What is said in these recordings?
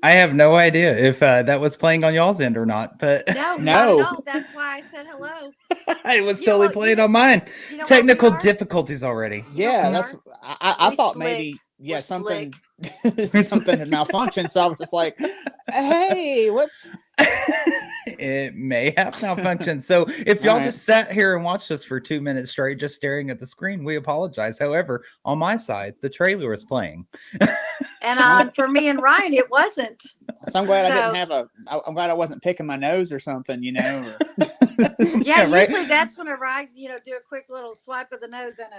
I have no idea if that was playing on y'all's end or not, but No, not at No. all. That's why I said hello. it was You know totally what? playing on mine. You know what we Technical are? difficulties already. You know what Yeah, we that's. are? I We thought slick. maybe We're something slick. something had malfunctioned. So I was just like, "Hey, what's?" It may have malfunctioned. So if All y'all right. just sat here and watched us for 2 minutes straight, just staring at the screen, we apologize. However, on my side, the trailer is playing. And for me and Ryan, it wasn't. So I'm glad I didn't So- have a. I'm glad I wasn't picking my nose or something, you know. Or, Yeah, right? usually that's whenever I, do a quick little swipe of the nose and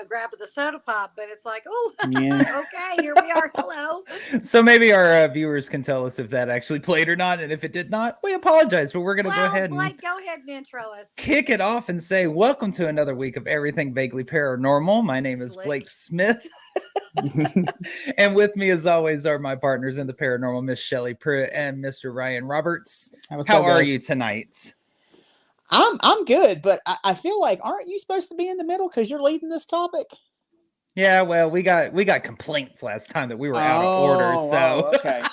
grab of the soda pop. But it's like, oh, Yeah. okay, here we are. Hello. So maybe our viewers can tell us if that actually played or not. And if it did not, we apologize. But we're going to go Well, ahead and Blake, go ahead and intro us. kick it off and say, welcome to another week of Everything Vaguely Paranormal. My name is Slick. Blake Smith. And with me, as always, are my partners in the paranormal, Miss Shelley Pruitt and Mr. Ryan Roberts. What's How up, are guys? you tonight? I'm good, but I feel like aren't you supposed to be in the middle because you're leading this topic? Yeah, well, we got complaints last time that we were out of order, Oh, so okay.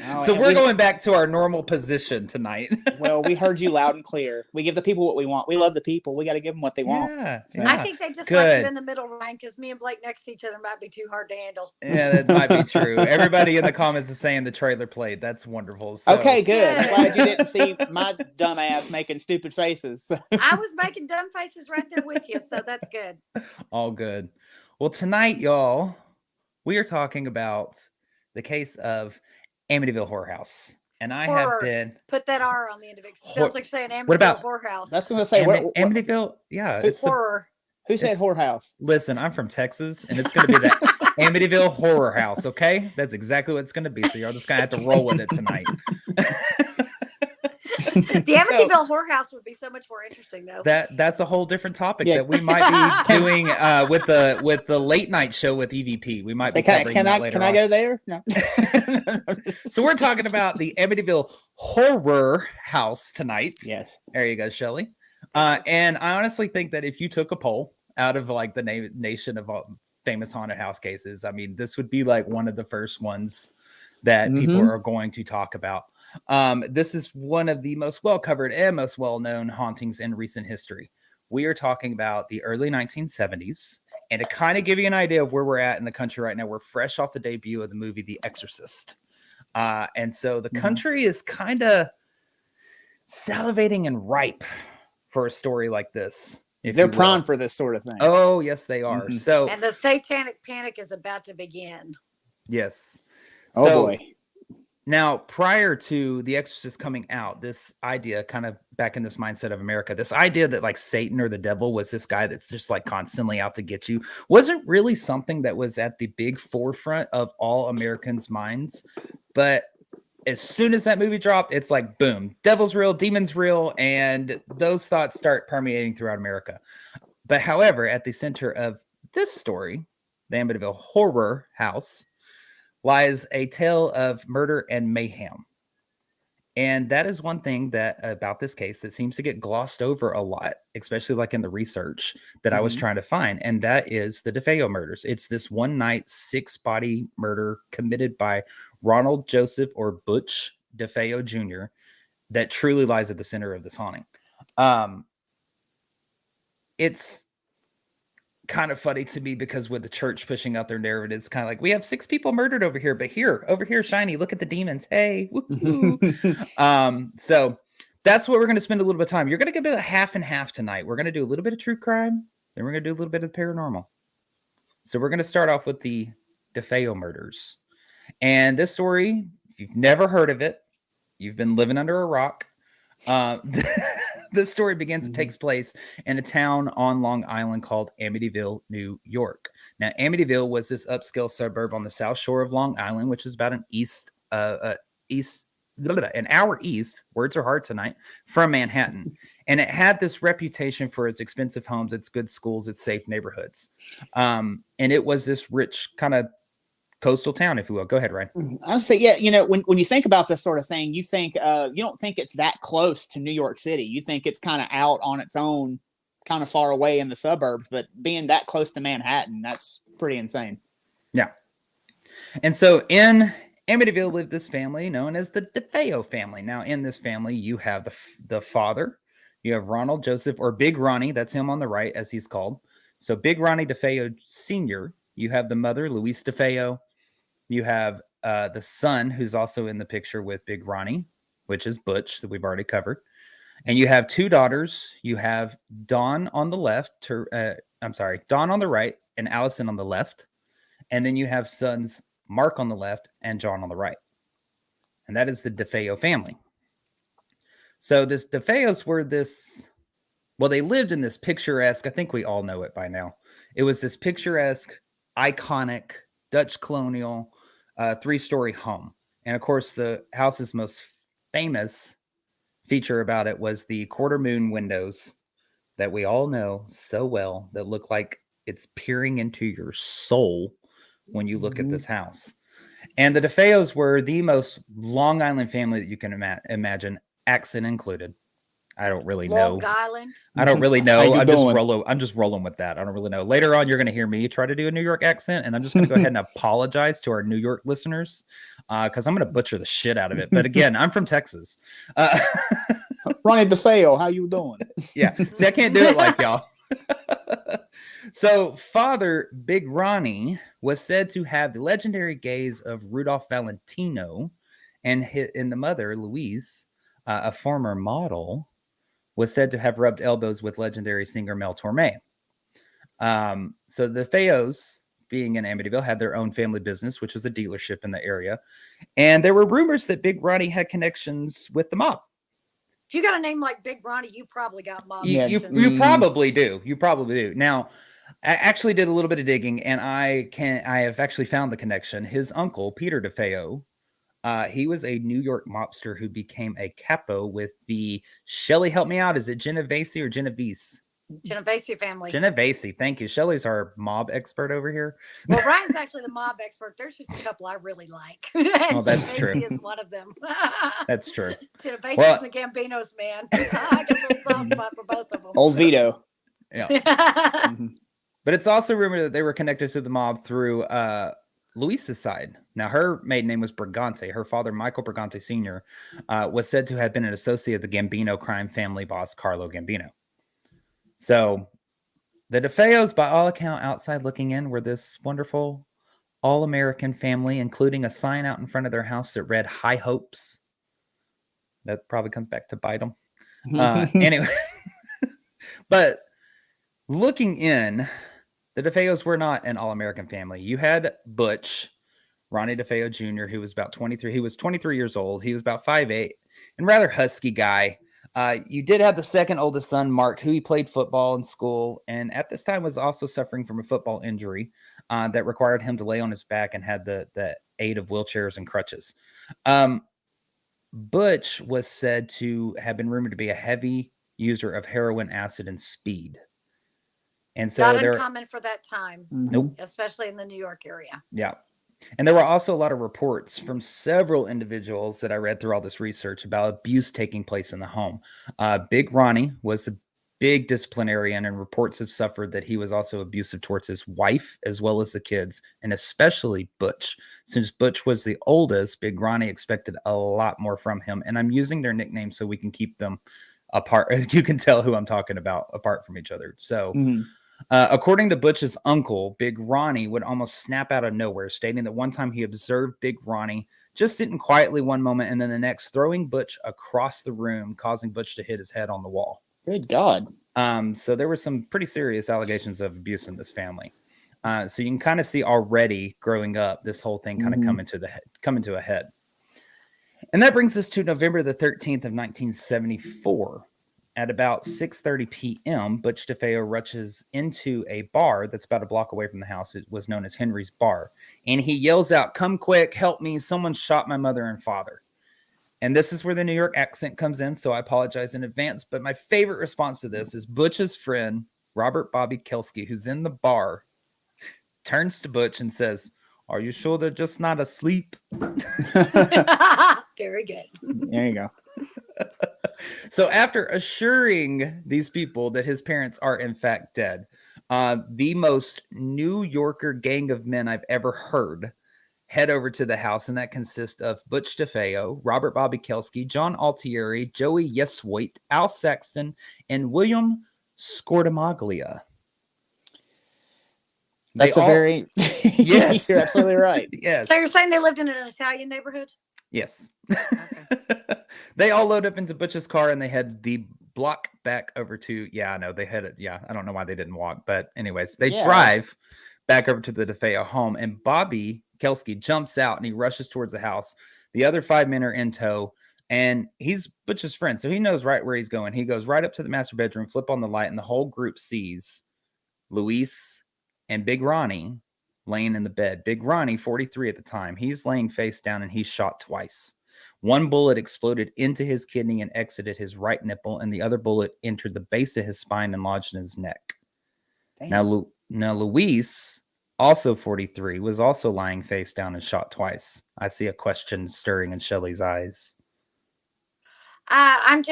Oh, so and we're going back to our normal position tonight. Well, we heard you loud and clear. We give the people what we want. We love the people. We got to give them what they want. Yeah, So- I think they just like good. you in the middle, Ryan, because me and Blake next to each other might be too hard to handle. Yeah, that might be true. Everybody in the comments is saying the trailer played. That's wonderful. So, Okay, good. I'm Good. glad you didn't see my dumb ass making stupid faces. I was making dumb faces right there with you, so that's good. all good. Well, tonight, y'all, we are talking about the case of Amityville Horror House. And I Horror. have been Put that R on the end of it. Hor- Sounds like saying Amityville What about- Whorehouse. That's going to say, Amityville. Yeah, it's the, horror. who said it's- whorehouse? listen, I'm from Texas, and it's going to be that Amityville Horror House. Okay, that's exactly what it's going to be. So you're just going to have to roll with it tonight. The Amityville Whorehouse would be so much more interesting, though. That's a whole different topic Yeah. that we might be doing with the late night show with EVP. We might be covering that later Can I on. go there? No. So we're talking about the Amityville Horror House tonight. Yes. There you go, Shelley. And I honestly think that if you took a poll out of like the nation of all famous haunted house cases, I mean, this would be like one of the first ones that people Mhm. are going to talk about. This is one of the most well-covered and most well-known hauntings in recent history. We are talking about the early 1970s. And to kind of give you an idea of where we're at in the country right now, we're fresh off the debut of the movie The Exorcist. And so the Mhm. country is kind of salivating and ripe for a story like this. if They're you will. primed for this sort of thing. Oh, yes, they are. Mhm. So, And the satanic panic is about to begin. yes. Oh, So, boy. Now, prior to The Exorcist coming out, this idea kind of back in this mindset of America, this idea that like Satan or the devil was this guy that's just like constantly out to get you wasn't really something that was at the big forefront of all Americans' minds. But as soon as that movie dropped, it's like, boom, devil's real, demon's real. And those thoughts start permeating throughout America. But however, at the center of this story, the Amityville Horror House, lies a tale of murder and mayhem. And that is one thing that about this case that seems to get glossed over a lot, especially like in the research that I was Mhm. trying to find. And that is the DeFeo murders. It's this one night, 6-body murder committed by Ronald Joseph or Butch DeFeo Jr. that truly lies at the center of this haunting. It's kind of funny to me because with the church pushing out their narrative, it's kind of like we have 6 people murdered over here, but over here, shiny, look at the demons. Hey, woohoo. So that's what we're going to spend a little bit of time. You're going to get a half and half tonight. We're going to do a little bit of true crime, then we're going to do a little bit of paranormal. So we're going to start off with the DeFeo murders. And this story, if you've never heard of it, you've been living under a rock. This story begins and takes place in a town on Long Island called Amityville, New York. Now, Amityville was this upscale suburb on the south shore of Long Island, which is about an hour east, words are hard tonight, from Manhattan. And it had this reputation for its expensive homes, its good schools, its safe neighborhoods. And it was this rich kind of coastal town, if you will. Go ahead, Ryan. I would say, yeah, when you think about this sort of thing, you think you don't think it's that close to New York City. You think it's kind of out on its own, kind of far away in the suburbs, but being that close to Manhattan, that's pretty insane. Yeah. And so in Amityville lived this family known as the DeFeo family. Now, in this family, you have the father, you have Ronald Joseph, or Big Ronnie, that's him on the right, as he's called. So, Big Ronnie DeFeo Sr., you have the mother, Louise DeFeo, you have the son, who's also in the picture with Big Ronnie, which is Butch, that we've already covered. And you have two daughters. You have Dawn on the left, Dawn on the right, and Allison on the left. And then you have sons Mark on the left and John on the right. And that is the DeFeo family. So this DeFeos were they lived in this picturesque, I think we all know it by now. It was this picturesque, iconic Dutch colonial 3-story home. And of course, the house's most famous feature about it was the quarter moon windows that we all know so well, that look like it's peering into your soul when you look at this house. And the DeFeos were the most Long Island family that you can imagine, accent included. I don't really know. Long Island. I don't really know. How you doing? I'm just rolling with that. I don't really know. Later on, you're going to hear me try to do a New York accent, and I'm just going to go ahead and apologize to our New York listeners because I'm going to butcher the shit out of it. But again, I'm from Texas. Ronnie DeFeo, how you doing? Yeah. See, I can't do it like y'all. So, Father Big Ronnie was said to have the legendary gaze of Rudolph Valentino, and the mother, Louise, a former model, was said to have rubbed elbows with legendary singer Mel Torme. So the Feos, being in Amityville, had their own family business, which was a dealership in the area. And there were rumors that Big Ronnie had connections with the mob. If you got a name like Big Ronnie, you probably got mob. You probably do. You probably do. Now, I actually did a little bit of digging, and I have actually found the connection. His uncle, Peter DeFeo, he was a New York mobster who became a capo with the Shelley. Help me out. Is it Genovese or Genovese? Genovese family. Genovese. Thank you. Shelley's our mob expert over here. Well, Ryan's actually the mob expert. There's just a couple I really like. Oh, that's true. Genovese is one of them. That's true. Genovese Well, and the Gambinos, man. I got a little soft spot for both of them. Old Vito. Yeah. But it's also rumored that they were connected to the mob through Luisa's side. Now, her maiden name was Brigante. Her father, Michael Brigante Sr., was said to have been an associate of the Gambino crime family boss, Carlo Gambino. So the DeFeos, by all account, outside looking in, were this wonderful all-American family, including a sign out in front of their house that read High Hopes. That probably comes back to bite them. Anyway, but looking in, the DeFeos were not an all-American family. You had Butch, Ronnie DeFeo Jr., who was about 23. He was 23 years old. He was about 5'8", and rather husky guy. You did have the second oldest son, Mark, who he played football in school, and at this time was also suffering from a football injury that required him to lay on his back and had the aid of wheelchairs and crutches. Butch was said to have been rumored to be a heavy user of heroin, acid, and speed. And so not uncommon for that time. Nope. Especially in the New York area. Yeah. And there were also a lot of reports from several individuals that I read through all this research about abuse taking place in the home. Big Ronnie was a big disciplinarian, and reports have suffered that he was also abusive towards his wife as well as the kids, and especially Butch. Since Butch was the oldest, Big Ronnie expected a lot more from him. And I'm using their nicknames so we can keep them apart. You can tell who I'm talking about apart from each other. So according to Butch's uncle, Big Ronnie would almost snap out of nowhere, stating that one time he observed Big Ronnie just sitting quietly one moment and then the next throwing Butch across the room, causing Butch to hit his head on the wall. Good God. So there were some pretty serious allegations of abuse in this family. So you can kind of see already growing up, this whole thing kind of come to a head. And that brings us to November the 13th of 1974. At about 6:30 p.m., Butch DeFeo rushes into a bar that's about a block away from the house. It was known as Henry's Bar. And he yells out, "Come quick, help me. Someone shot my mother and father." And this is where the New York accent comes in, so I apologize in advance. But my favorite response to this is Butch's friend, Robert Bobby Kelsky, who's in the bar, turns to Butch and says, "Are you sure they're just not asleep?" Very good. There you go. So after assuring these people that his parents are in fact dead, the most New Yorker gang of men I've ever heard, head over to the house, and that consists of Butch DeFeo, Robert Bobby Kelsky, John Altieri, Joey Yeswaite, Al Saxton, and William Scortamaglia. That's very yes, you're absolutely right. Yes. So you're saying they lived in an Italian neighborhood? Yes. Okay. They all load up into Butch's car and they head the block back over to, I know they headed, I don't know why they didn't walk, but anyways, they drive back over to the DeFeo home, and Bobby Kelsky jumps out and he rushes towards the house. The other 5 men are in tow, and he's Butch's friend, so he knows right where he's going. He goes right up to the master bedroom, flip on the light, and the whole group sees Luis and Big Ronnie laying in the bed. Big Ronnie, 43 at the time, he's laying face down and he's shot twice. One bullet exploded into his kidney and exited his right nipple, and the other bullet entered the base of his spine and lodged in his neck. Damn. Now Luis, also 43, was also lying face down and shot twice. I see a question stirring in Shelley's eyes. I'm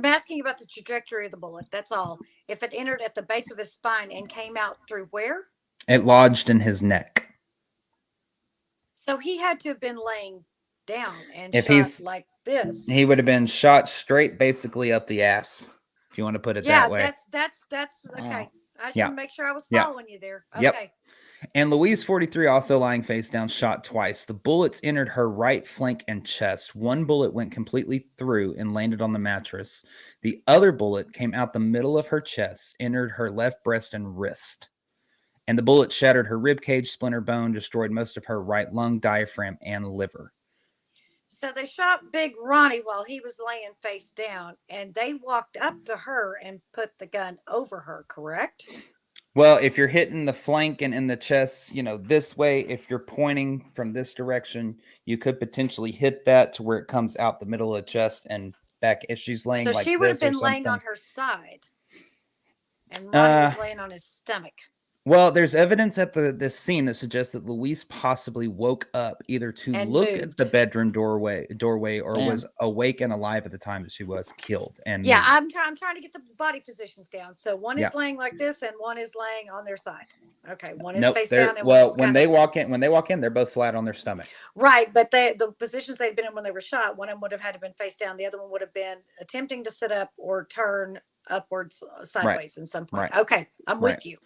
asking about the trajectory of the bullet. That's all. If it entered at the base of his spine and came out through where? It lodged in his neck. So he had to have been laying down and if shot he's like this. He would have been shot straight, basically up the ass, if you want to put it that way. That's okay. I should make sure I was following you there. Okay. Yep. And Louise, 43, also lying face down, shot twice. The bullets entered her right flank and chest. One bullet went completely through and landed on the mattress. The other bullet came out the middle of her chest, entered her left breast and wrist. And the bullet shattered her rib cage, splinter bone, destroyed most of her right lung, diaphragm, and liver. So they shot Big Ronnie while he was laying face down, and they walked up to her and put the gun over her, correct? Well, if you're hitting the flank and in the chest, this way, if you're pointing from this direction, you could potentially hit that to where it comes out the middle of the chest and back if she's laying like this. So she would have been laying on her side, and Ronnie was laying on his stomach. Well, there's evidence at this scene that suggests that Luis possibly woke up either to look at the bedroom doorway, or was awake and alive at the time that she was killed. And I'm trying to get the body positions down. So one is laying like this, and one is laying on their side. Okay, one is face down. And when they walk in, they're both flat on their stomach. Right, but the positions they'd been in when they were shot, one of them would have had to been face down. The other one would have been attempting to sit up or turn upwards, sideways in some point. Right. Okay, I'm with you.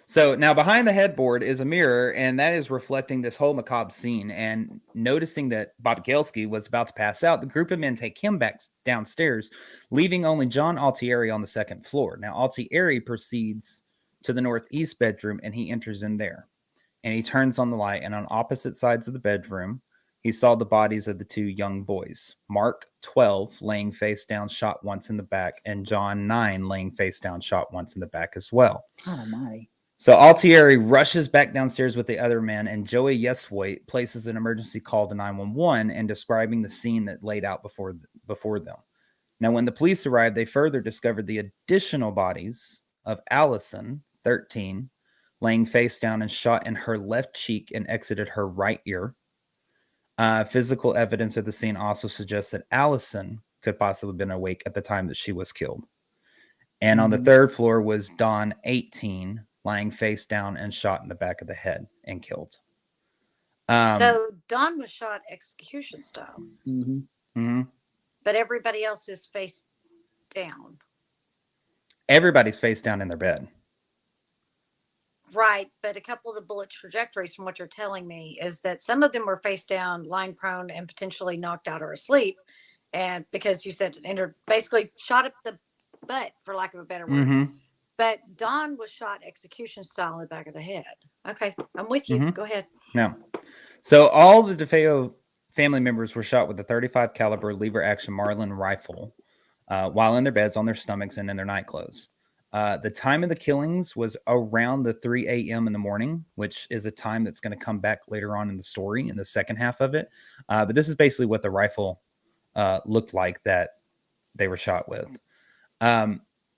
So now behind the headboard is a mirror, and that is reflecting this whole macabre scene. And noticing that Bob Kelsky was about to pass out, the group of men take him back downstairs, leaving only John Altieri on the second floor. Now, Altieri proceeds to the northeast bedroom, and he enters in there. And he turns on the light, and on opposite sides of the bedroom, he saw the bodies of the two young boys. Mark, 12, laying face down, shot once in the back, and John, 9, laying face down, shot once in the back as well. God almighty. So Altieri rushes back downstairs with the other men, and Joey Yeswaite places an emergency call to 911 and describing the scene that laid out before them. Now, when the police arrived, they further discovered the additional bodies of Allison, 13, laying face down and shot in her left cheek and exited her right ear. Physical evidence of the scene also suggests that Allison could possibly have been awake at the time that she was killed. And on the third floor was Don, 18, lying face down and shot in the back of the head and killed. So Don was shot execution style. Mm-hmm. Mm-hmm. But everybody else is face down. Everybody's face down in their bed. Right, but a couple of the bullet trajectories from what you're telling me is that some of them were face down, lying prone, and potentially knocked out or asleep. And because you said it entered, basically shot up the butt, for lack of a better word. Mm-hmm. But Don was shot execution style in the back of the head. Okay, I'm with you. Mm-hmm. Go ahead. No. So all the DeFeo family members were shot with a .35 caliber lever action Marlin rifle while in their beds, on their stomachs, and in their nightclothes. The time of the killings was around the 3 a.m. in the morning, which is a time that's going to come back later on in the story in the second half of it. But this is basically what the rifle looked like that they were shot with.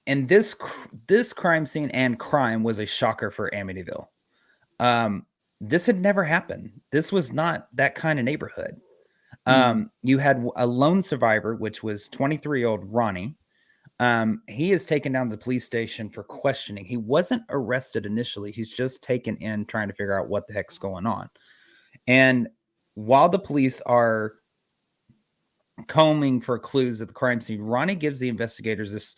And this crime scene and crime was a shocker for Amityville. This had never happened. This was not that kind of neighborhood. You had a lone survivor, which was 23-year-old Ronnie. He is taken down to the police station for questioning. He wasn't arrested initially. He's just taken in trying to figure out what the heck's going on. And while the police are combing for clues at the crime scene, Ronnie gives the investigators this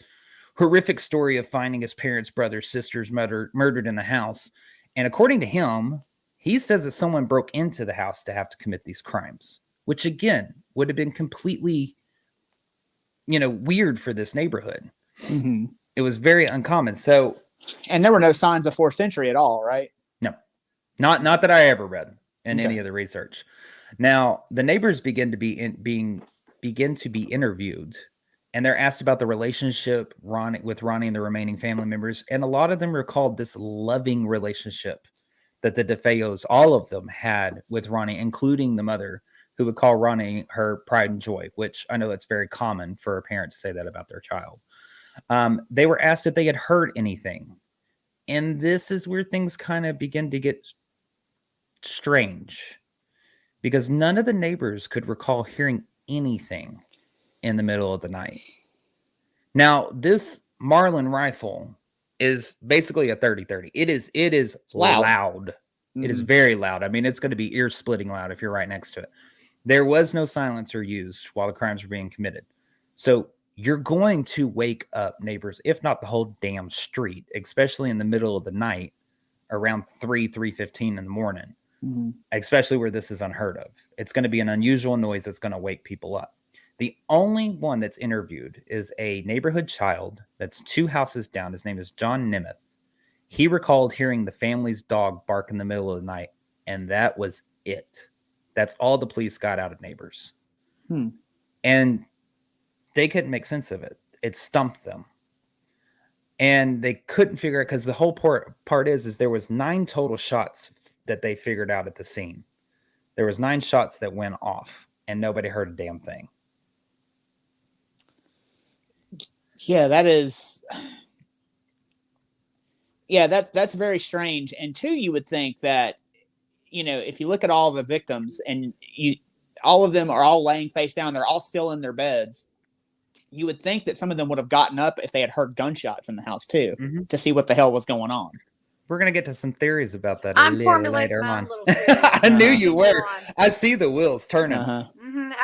horrific story of finding his parents, brothers, sisters murdered in the house. And according to him, he says that someone broke into the house to have to commit these crimes, which again would have been completely, weird for this neighborhood. Mm-hmm. It was very uncommon. So, and there were no signs of fourth century at all, right? No, not that I ever read in any of the research. Now, the neighbors begin to be interviewed, and they're asked about the relationship with Ronnie and the remaining family members, and a lot of them recalled this loving relationship that the DeFeos, all of them, had with Ronnie, including the mother, who would call Ronnie her pride and joy, which I know it's very common for a parent to say that about their child. They were asked if they had heard anything, and this is where things kind of begin to get strange, because none of the neighbors could recall hearing anything in the middle of the night. Now, this Marlin rifle is basically a 30-30. It is loud. Mm-hmm. It is very loud. I mean, it's going to be ear-splitting loud if you're right next to it. There was no silencer used while the crimes were being committed. So you're going to wake up neighbors, if not the whole damn street, especially in the middle of the night, around 3:15 in the morning, especially where this is unheard of. It's going to be an unusual noise that's going to wake people up. The only one that's interviewed is a neighborhood child that's 2 houses down. His name is John Nemeth. He recalled hearing the family's dog bark in the middle of the night, and that was it. That's all the police got out of neighbors. And they couldn't make sense of it. It stumped them. And they couldn't figure it, because the whole part is there was 9 total shots that they figured out at the scene. There was 9 shots that went off, and nobody heard a damn thing. Yeah, that's very strange. And 2, you would think that, if you look at all the victims and all of them are all laying face down, they're all still in their beds. You would think that some of them would have gotten up if they had heard gunshots in the house too, to see what the hell was going on. We're going to get to some theories about that I'm formulating my little theory. I knew you were. I see the wheels turning. I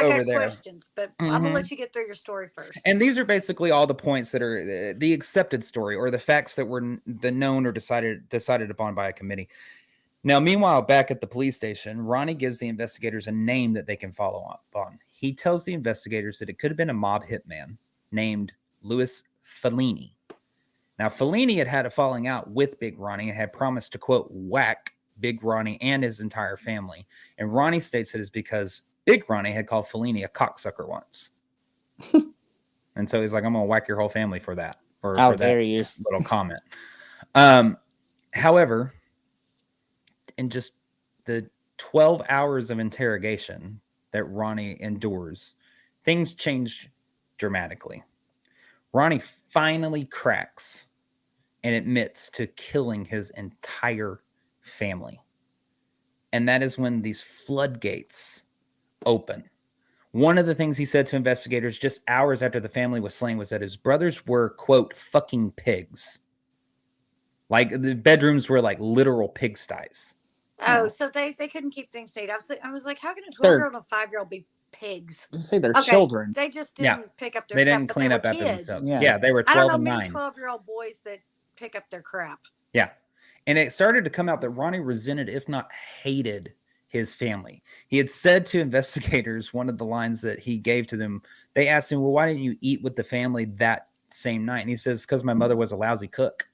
over got there. questions, but I'm going to let you get through your story first. And these are basically all the points that are the accepted story, or the facts that were the known or decided upon by a committee. Now, meanwhile, back at the police station, Ronnie gives the investigators a name that they can follow up on. He tells the investigators that it could have been a mob hitman named Louis Fellini. Now, Fellini had a falling out with Big Ronnie and had promised to, quote, whack Big Ronnie and his entire family. And Ronnie states it is because Big Ronnie had called Fellini a cocksucker once. And so he's like, I'm going to whack your whole family for that. For that little comment. However, in just the 12 hours of interrogation that Ronnie endures, things change dramatically. Ronnie finally cracks and admits to killing his entire family. And that is when these floodgates open. One of the things he said to investigators just hours after the family was slain was that his brothers were, quote, fucking pigs. Like, the bedrooms were like literal pigsties. Oh, so they couldn't keep things neat. I was like, how can a 12-year-old and a 5-year-old be pigs? Say they're children. They just didn't pick up their stuff. They stuff, didn't clean up after kids. themselves. Yeah, they were 12 and 9. I don't know many 12-year-old boys that pick up their crap. Yeah. And it started to come out that Ronnie resented, if not hated, his family. He had said to investigators, one of the lines that he gave to them, they asked him, well, why didn't you eat with the family that same night? And he says, because my mother was a lousy cook.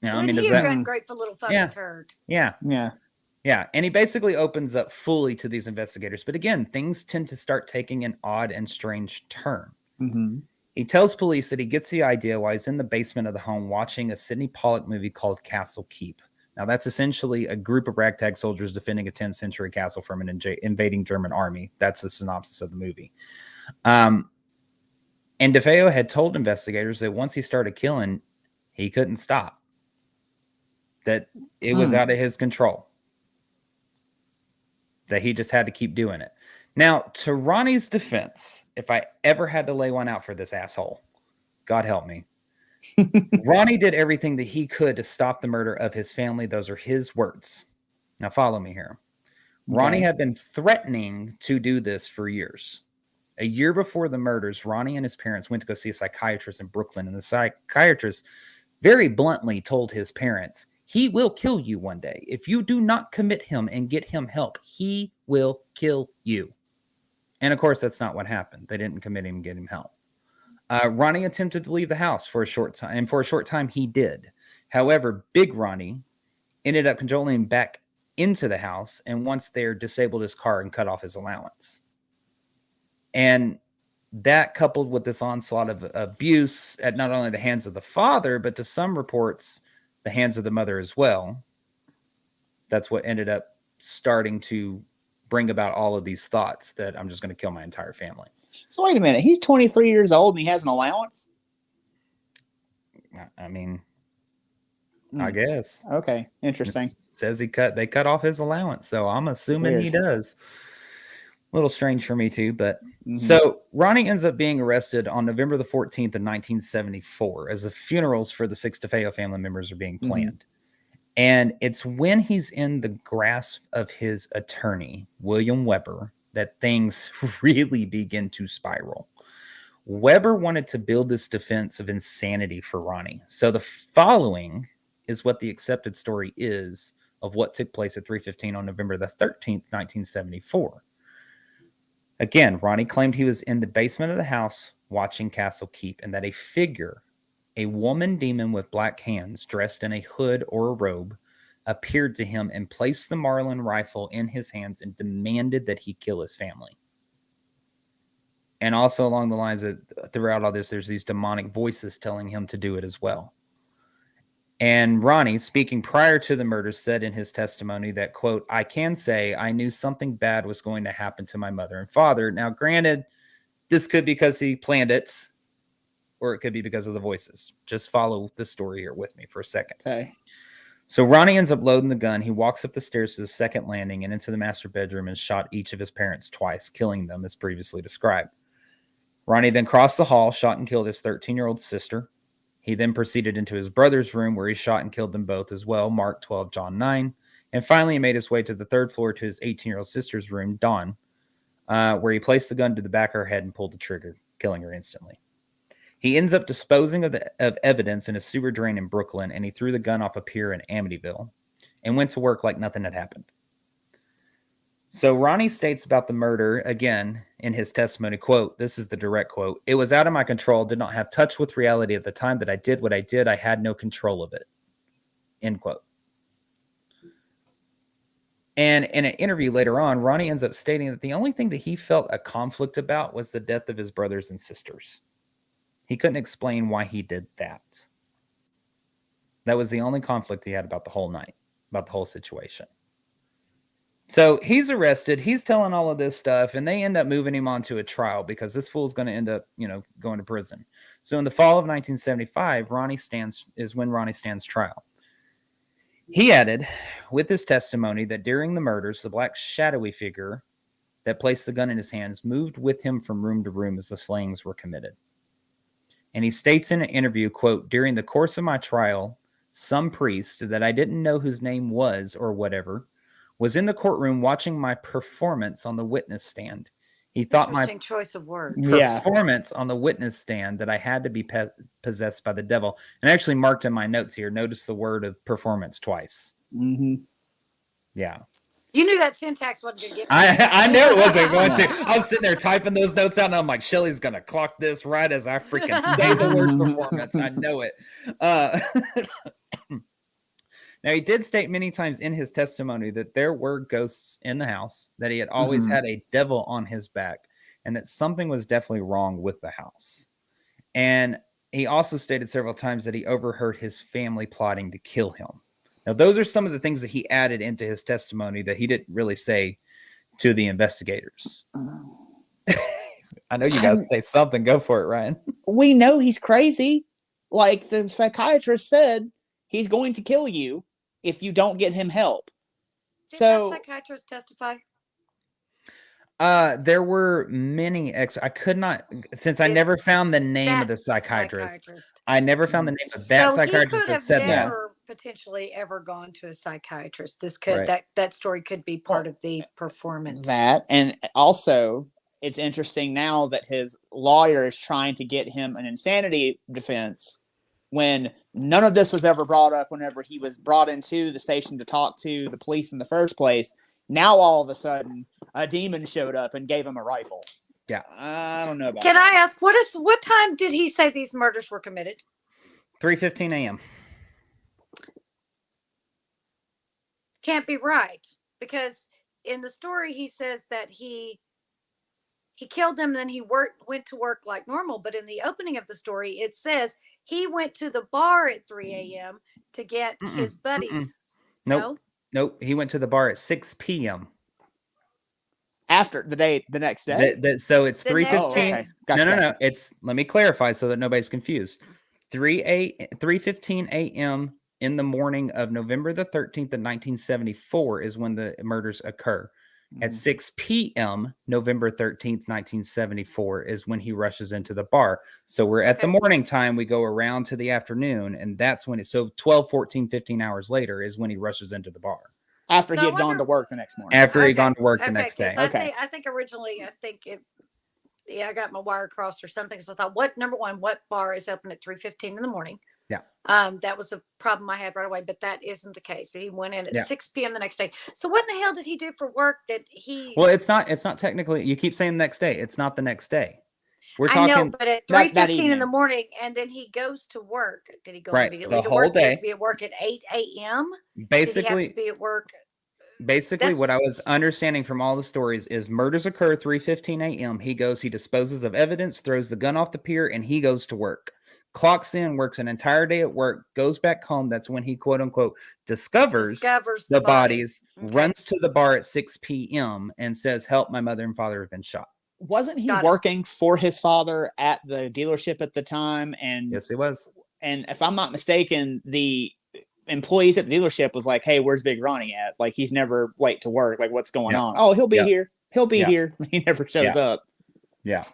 I mean, he's an ungrateful little fucking turd. Yeah. And he basically opens up fully to these investigators. But again, things tend to start taking an odd and strange turn. He tells police that he gets the idea while he's in the basement of the home watching a Sidney Pollack movie called Castle Keep. Now, that's essentially a group of ragtag soldiers defending a 10th century castle from an invading German army. That's the synopsis of the movie. And DeFeo had told investigators that once he started killing, he couldn't stop. That it was out of his control. That he just had to keep doing it. Now, to Ronnie's defense, if I ever had to lay one out for this asshole, God help me. Ronnie did everything that he could to stop the murder of his family. Those are his words. Now, follow me here. Ronnie Okay. had been threatening to do this for years. A year before the murders, Ronnie and his parents went to go see a psychiatrist in Brooklyn, and the psychiatrist very bluntly told his parents, "He will kill you one day. If you do not commit him and get him help, he will kill you." And of course, that's not what happened. They didn't commit him and get him help. Ronnie attempted to leave the house for a short time, and for a short time, he did. However, Big Ronnie ended up cajoling him back into the house, and once there, disabled his car and cut off his allowance. And that, coupled with this onslaught of abuse at not only the hands of the father, but to some reports, the hands of the mother as well, that's what ended up starting to bring about all of these thoughts that I'm just going to kill my entire family. So wait a minute. He's 23 years old and he has an allowance? I mean, I guess. Okay. Interesting. It says they cut off his allowance, so I'm assuming Weird. he does. A little strange for me too, but so Ronnie ends up being arrested on November the 14th of 1974 as the funerals for the 6 DeFeo family members are being planned. And it's when he's in the grasp of his attorney, William Weber, that things really begin to spiral. Weber wanted to build this defense of insanity for Ronnie. So the following is what the accepted story is of what took place at 3:15 on November the 13th, 1974. Again, Ronnie claimed he was in the basement of the house watching Castle Keep, and that a figure, a woman demon with black hands dressed in a hood or a robe, appeared to him and placed the Marlin rifle in his hands and demanded that he kill his family. And also along the lines that throughout all this, there's these demonic voices telling him to do it as well. And Ronnie, speaking prior to the murder, said in his testimony that, quote, "I can say I knew something bad was going to happen to my mother and father." Now, granted, this could be because he planned it, or it could be because of the voices. Just follow the story here with me for a second. Okay. So Ronnie ends up loading the gun. He walks up the stairs to the second landing and into the master bedroom and shot each of his parents twice, killing them as previously described. Ronnie then crossed the hall, shot and killed his 13-year-old sister. He then proceeded into his brother's room where he shot and killed them both as well, Mark 12, John 9. And finally, he made his way to the third floor to his 18-year-old sister's room, Dawn, where he placed the gun to the back of her head and pulled the trigger, killing her instantly. He ends up disposing of evidence in a sewer drain in Brooklyn, and he threw the gun off a pier in Amityville and went to work like nothing had happened. So Ronnie states about the murder, again, in his testimony, quote, this is the direct quote, "It was out of my control, did not have touch with reality at the time that I did what I did. I had no control of it." End quote. And in an interview later on, Ronnie ends up stating that the only thing that he felt a conflict about was the death of his brothers and sisters. He couldn't explain why he did that. That was the only conflict he had about the whole night, about the whole situation. So he's arrested. He's telling all of this stuff, and they end up moving him on to a trial because this fool's going to end up, going to prison. So in the fall of 1975, Ronnie stands trial. He added with his testimony that during the murders, the black shadowy figure that placed the gun in his hands moved with him from room to room as the slayings were committed. And he states in an interview, quote, "During the course of my trial, some priest that I didn't know whose name was or whatever was in the courtroom watching my performance on the witness stand. He thought my Interesting choice of words. performance on the witness stand that I had to be possessed by the devil." And I actually marked in my notes here, notice the word of performance twice. Mm-hmm. Yeah. You knew that syntax wasn't going to get me. I knew it wasn't going to. I was sitting there typing those notes out, and I'm like, Shelly's going to clock this right as I freaking say the word performance. I know it. Now, he did state many times in his testimony that there were ghosts in the house, that he had always had a devil on his back, and that something was definitely wrong with the house. And he also stated several times that he overheard his family plotting to kill him. Now, those are some of the things that he added into his testimony that he didn't really say to the investigators. I know you got to say something. Go for it, Ryan. We know he's crazy. Like the psychiatrist said, he's going to kill you if you don't get him help. Did So that psychiatrist testify? There were many I could not, since I never found the name of the psychiatrist. I never found the name of that psychiatrist that said that. potentially ever gone to a psychiatrist. This could Right. that story could be part of the performance. That, and also it's interesting now that his lawyer is trying to get him an insanity defense when none of this was ever brought up whenever he was brought into the station to talk to the police in the first place. Now all of a sudden a demon showed up and gave him a rifle. Yeah. I don't know about Can that. I ask what time did he say these murders were committed? 3:15 a.m. Can't be right, because in the story he says that he killed them and then he went to work like normal, but in the opening of the story it says he went to the bar at 3 a.m. to get his buddies. Nope. Nope. He went to the bar at 6 p.m. After the next day. So it's The next 3:15. day. Gotcha, No. gotcha. It's, let me clarify so that nobody's confused. 3:15 a.m. in the morning of November the 13th of 1974 is when the murders occur. At 6 p.m. November 13th, 1974 is when he rushes into the bar. So we're at the morning time, we go around to the afternoon, and that's when so 12, 14, 15 hours later is when he rushes into the bar. After he had gone to work the next morning. After he'd gone to work the next day. I think originally, I got my wire crossed or something. So I thought, what bar is open at 3:15 in the morning? Yeah. That was a problem I had right away, but that isn't the case. He went in at 6 p.m. the next day. So what in the hell did he do for work that he? Well, it's not technically. You keep saying the next day. It's not the next day. We're talking. I know, but at 3:15 in the morning, and then he goes to work. Did he go immediately to work? Did he be at work at 8 a.m.? Basically, did he have to be at work? Basically, what I was understanding from all the stories is murders occur 3:15 a.m. He goes, he disposes of evidence, throws the gun off the pier, and he goes to work. Clocks in, works an entire day at work, goes back home. That's when he, quote unquote, discovers the bodies, runs to the bar at 6 p.m. and says, "Help, my mother and father have been shot." Wasn't he working for his father at the dealership at the time? And yes, he was. And if I'm not mistaken, the employees at the dealership was like, "Hey, where's Big Ronnie at? Like, he's never late to work. Like, what's going on? Oh, he'll be here. He'll be here." He never shows up. Yeah.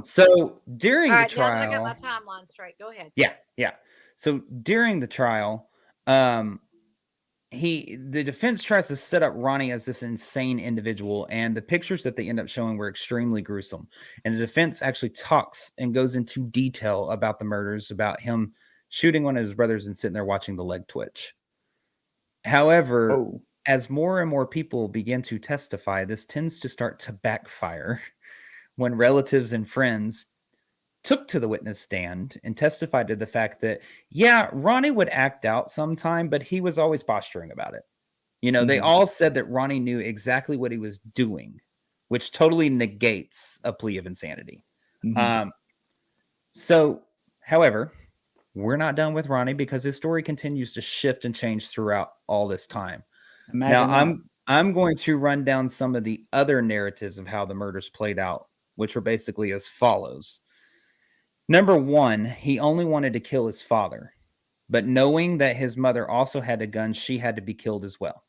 So during the trial, now that I got my timeline straight. Go ahead. Yeah. So during the trial, the defense tries to set up Ronnie as this insane individual, and the pictures that they end up showing were extremely gruesome. And the defense actually talks and goes into detail about the murders, about him shooting one of his brothers and sitting there watching the leg twitch. However, as more and more people begin to testify, this tends to start to backfire when relatives and friends took to the witness stand and testified to the fact that, Ronnie would act out sometime, but he was always posturing about it. You know, they all said that Ronnie knew exactly what he was doing, which totally negates a plea of insanity. However, we're not done with Ronnie because his story continues to shift and change throughout all this time. I'm going to run down some of the other narratives of how the murders played out, which were basically as follows. Number one, he only wanted to kill his father, but knowing that his mother also had a gun, she had to be killed as well.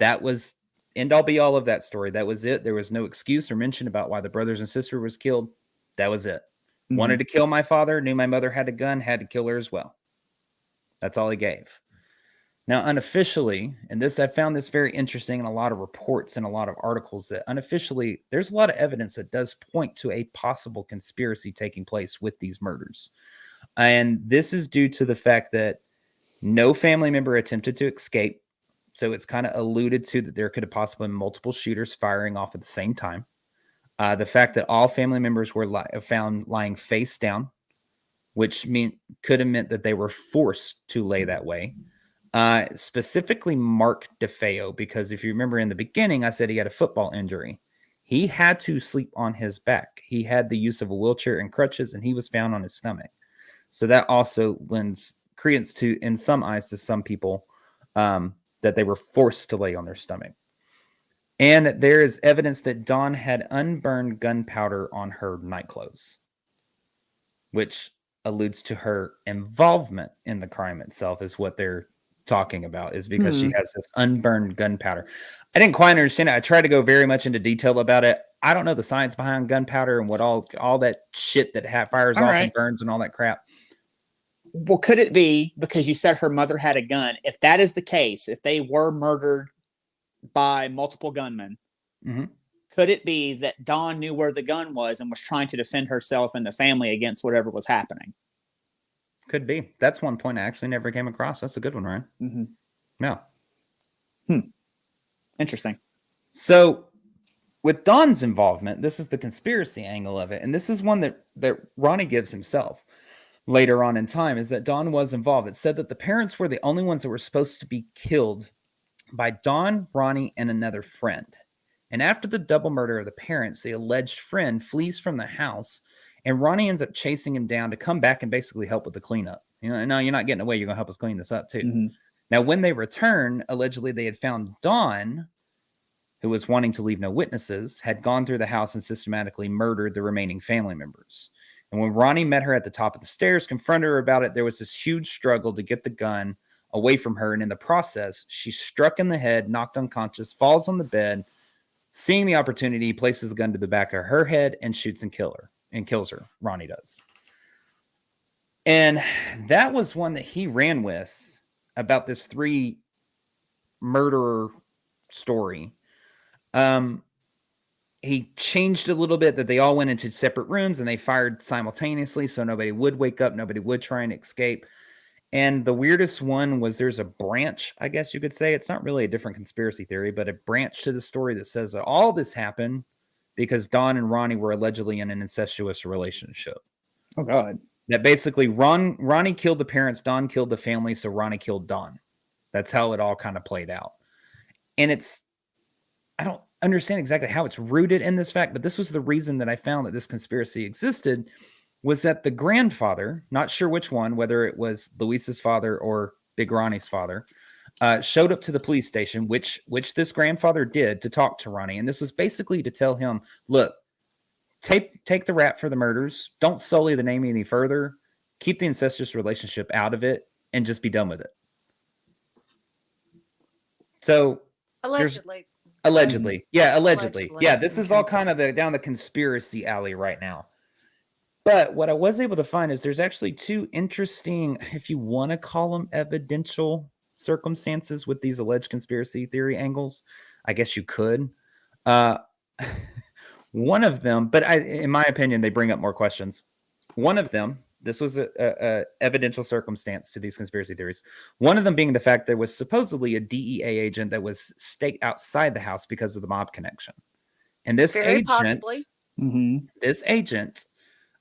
That was end all be all of that story. That was it. There was no excuse or mention about why the brothers and sister was killed. That was it. Wanted to kill my father, knew my mother had a gun, had to kill her as well. That's all he gave. Now, unofficially, and I found this very interesting in a lot of reports and a lot of articles, that unofficially, there's a lot of evidence that does point to a possible conspiracy taking place with these murders. And this is due to the fact that no family member attempted to escape. So it's kind of alluded to that there could have possibly been multiple shooters firing off at the same time. The fact that all family members were found lying face down, which could have meant that they were forced to lay that way. Specifically Mark DeFeo, because if you remember in the beginning, I said he had a football injury. He had to sleep on his back. He had the use of a wheelchair and crutches, and he was found on his stomach. So that also lends credence to, in some eyes, to some people, that they were forced to lay on their stomach. And there is evidence that Dawn had unburned gunpowder on her nightclothes, which alludes to her involvement in the crime itself, is what they're talking about, is because she has this unburned gunpowder. I didn't quite understand it. I tried to go very much into detail about it. I don't know the science behind gunpowder and what all that shit that fires off and burns and all that crap. Well, could it be because you said her mother had a gun? If that is the case, if they were murdered by multiple gunmen, Mm-hmm. could it be that Dawn knew where the gun was and was trying to defend herself and the family against whatever was happening? Could be. That's one point I actually never came across. That's a good one, Ryan. Mm-hmm. No. Interesting. So with Don's involvement, this is the conspiracy angle of it. And this is one that Ronnie gives himself later on in time, is that Don was involved. It said that the parents were the only ones that were supposed to be killed by Don, Ronnie, and another friend. And after the double murder of the parents, the alleged friend flees from the house, and Ronnie ends up chasing him down to come back and basically help with the cleanup. You know, no, you're not getting away. You're going to help us clean this up too. Mm-hmm. Now, when they return, allegedly they had found Don, who was wanting to leave no witnesses, had gone through the house and systematically murdered the remaining family members. And when Ronnie met her at the top of the stairs, confronted her about it, there was this huge struggle to get the gun away from her. And in the process, she's struck in the head, knocked unconscious, falls on the bed. Seeing the opportunity, he places the gun to the back of her head and shoots and kills her. Ronnie does. And that was one that he ran with about this 3 murderer story. He changed a little bit, that they all went into separate rooms and they fired simultaneously so nobody would wake up, nobody would try and escape. And the weirdest one was, there's a branch, I guess you could say. It's not really a different conspiracy theory, but a branch to the story that says that all this happened because Don and Ronnie were allegedly in an incestuous relationship. Oh, God. That basically Ronnie killed the parents, Don killed the family, so Ronnie killed Don. That's how it all kind of played out. And I don't understand exactly how it's rooted in this fact, but this was the reason that I found that this conspiracy existed, was that the grandfather, not sure which one, whether it was Luis's father or Big Ronnie's father, showed up to the police station, which this grandfather did, to talk to Ronnie. And this was basically to tell him, look, take the rap for the murders. Don't sully the name any further. Keep the incestuous relationship out of it and just be done with it. So Allegedly. Allegedly. Yeah, allegedly. Allegedly. Yeah, this is all kind of down the conspiracy alley right now. But what I was able to find is there's actually 2 interesting, if you want to call them evidential circumstances with these alleged conspiracy theory angles. I guess you could. One of them, but in my opinion, they bring up more questions. One of them, this was a evidential circumstance to these conspiracy theories. One of them being the fact there was supposedly a DEA agent that was staked outside the house because of the mob connection. And this Very possibly. this agent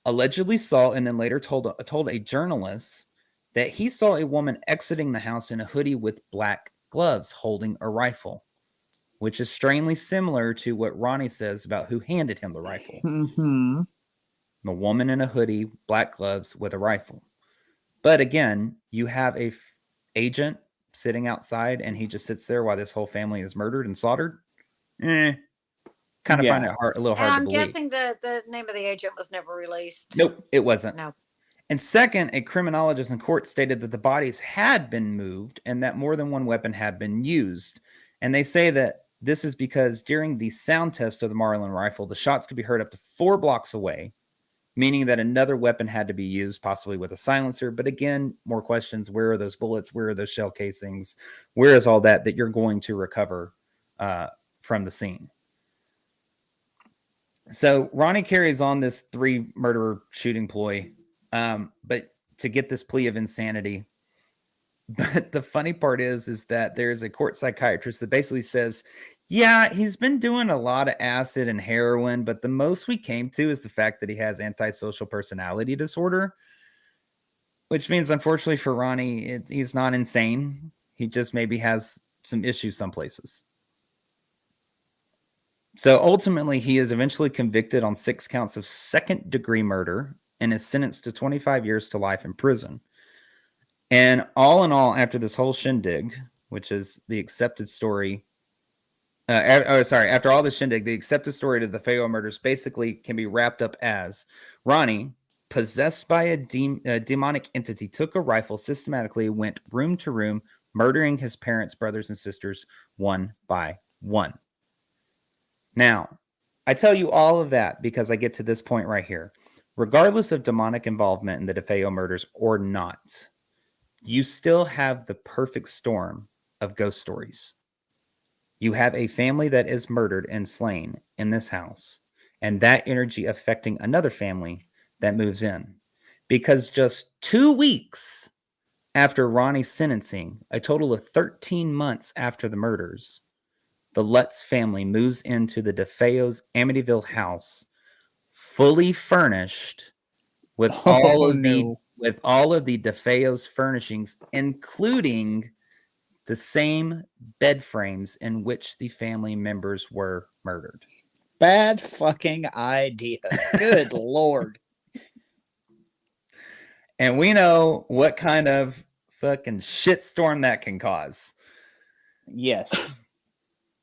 allegedly saw, and then later told a journalist that he saw a woman exiting the house in a hoodie with black gloves holding a rifle, which is strangely similar to what Ronnie says about who handed him the rifle. Mm-hmm. A woman in a hoodie, black gloves with a rifle. But again, you have a agent sitting outside and he just sits there while this whole family is murdered and slaughtered. Kind of find it a little hard And to I'm believe. guessing the name of the agent was never released. Nope, it wasn't. No. And second, a criminologist in court stated that the bodies had been moved and that more than one weapon had been used. And they say that this is because during the sound test of the Marlin rifle, the shots could be heard up to 4 blocks away, meaning that another weapon had to be used, possibly with a silencer. But again, more questions. Where are those bullets? Where are those shell casings? Where is all that you're going to recover from the scene? So Ronnie carries on this 3 murderer shooting ploy, but to get this plea of insanity. But the funny part is that there's a court psychiatrist that basically says, yeah, he's been doing a lot of acid and heroin, but the most we came to is the fact that he has antisocial personality disorder, which means, unfortunately for Ronnie, he's not insane. He just maybe has some issues some places. So ultimately, he is eventually convicted on 6 counts of second-degree murder and is sentenced to 25 years to life in prison. And all in all, after this whole shindig, which is the accepted story, after all the shindig, the accepted story to the DeFeo murders basically can be wrapped up as Ronnie, possessed by a demonic entity, took a rifle, systematically went room to room, murdering his parents, brothers, and sisters one by one. Now, I tell you all of that because I get to this point right here. regardless of demonic involvement in the DeFeo murders or not, you still have the perfect storm of ghost stories. You have a family that is murdered and slain in this house, and that energy affecting another family that moves in. Because just 2 weeks after Ronnie's sentencing, a total of 13 months after the murders, the Lutz family moves into the DeFeo's Amityville house, fully furnished with all of the DeFeo's furnishings, including the same bed frames in which the family members were murdered. Bad fucking idea. Good Lord. And we know what kind of fucking shitstorm that can cause. Yes.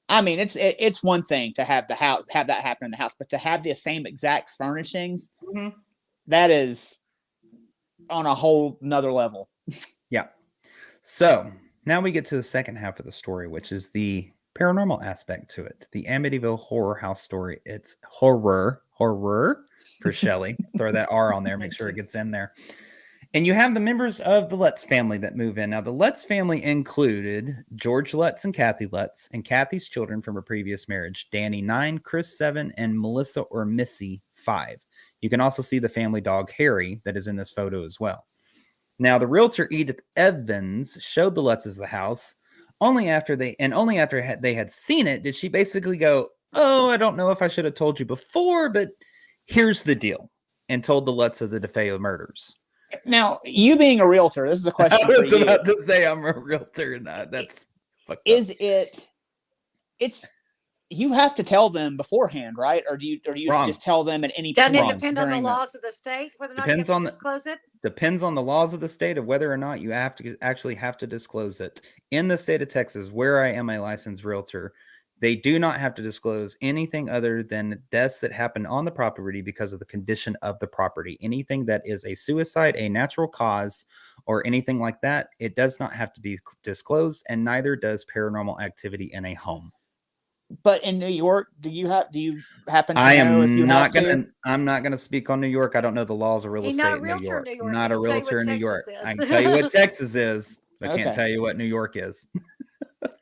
I mean, it's one thing to have that happen in the house, but to have the same exact furnishings, that is on a whole nother level. Yeah. So now we get to the second half of the story, which is the paranormal aspect to it. The Amityville Horror House story. It's horror for Shelley. Throw that R on there, make sure it gets in there. And you have the members of the Lutz family that move in. Now, the Lutz family included George Lutz and Kathy Lutz, and Kathy's children from a previous marriage, Danny 9, Chris 7, and Melissa or Missy 5. You can also see the family dog, Harry, that is in this photo as well. Now, the realtor, Edith Evans, showed the Lutzes the house. Only after they had seen it did she basically go, "Oh, I don't know if I should have told you before, but here's the deal," and told the Lutz of the DeFeo murders. Now, you being a realtor, this is a question I was for you. about to say I'm a realtor, and that's fucked is up. It's you have to tell them beforehand, right? Or do you Wrong. just tell them at any Doesn't point? it depend on the laws of the state whether or not you have to disclose it? Depends on the laws of the state of whether or not you have to disclose it. In the state of Texas, where I am a licensed realtor, they do not have to disclose anything other than deaths that happen on the property because of the condition of the property. Anything that is a suicide, a natural cause, or anything like that, it does not have to be disclosed, and neither does paranormal activity in a home. But in New York, do you happen to know if you have to? I'm not gonna speak on New York. I don't know the laws of real estate in New York. I'm not a realtor in New York. I can tell you what Texas is. I can't tell you what New York is.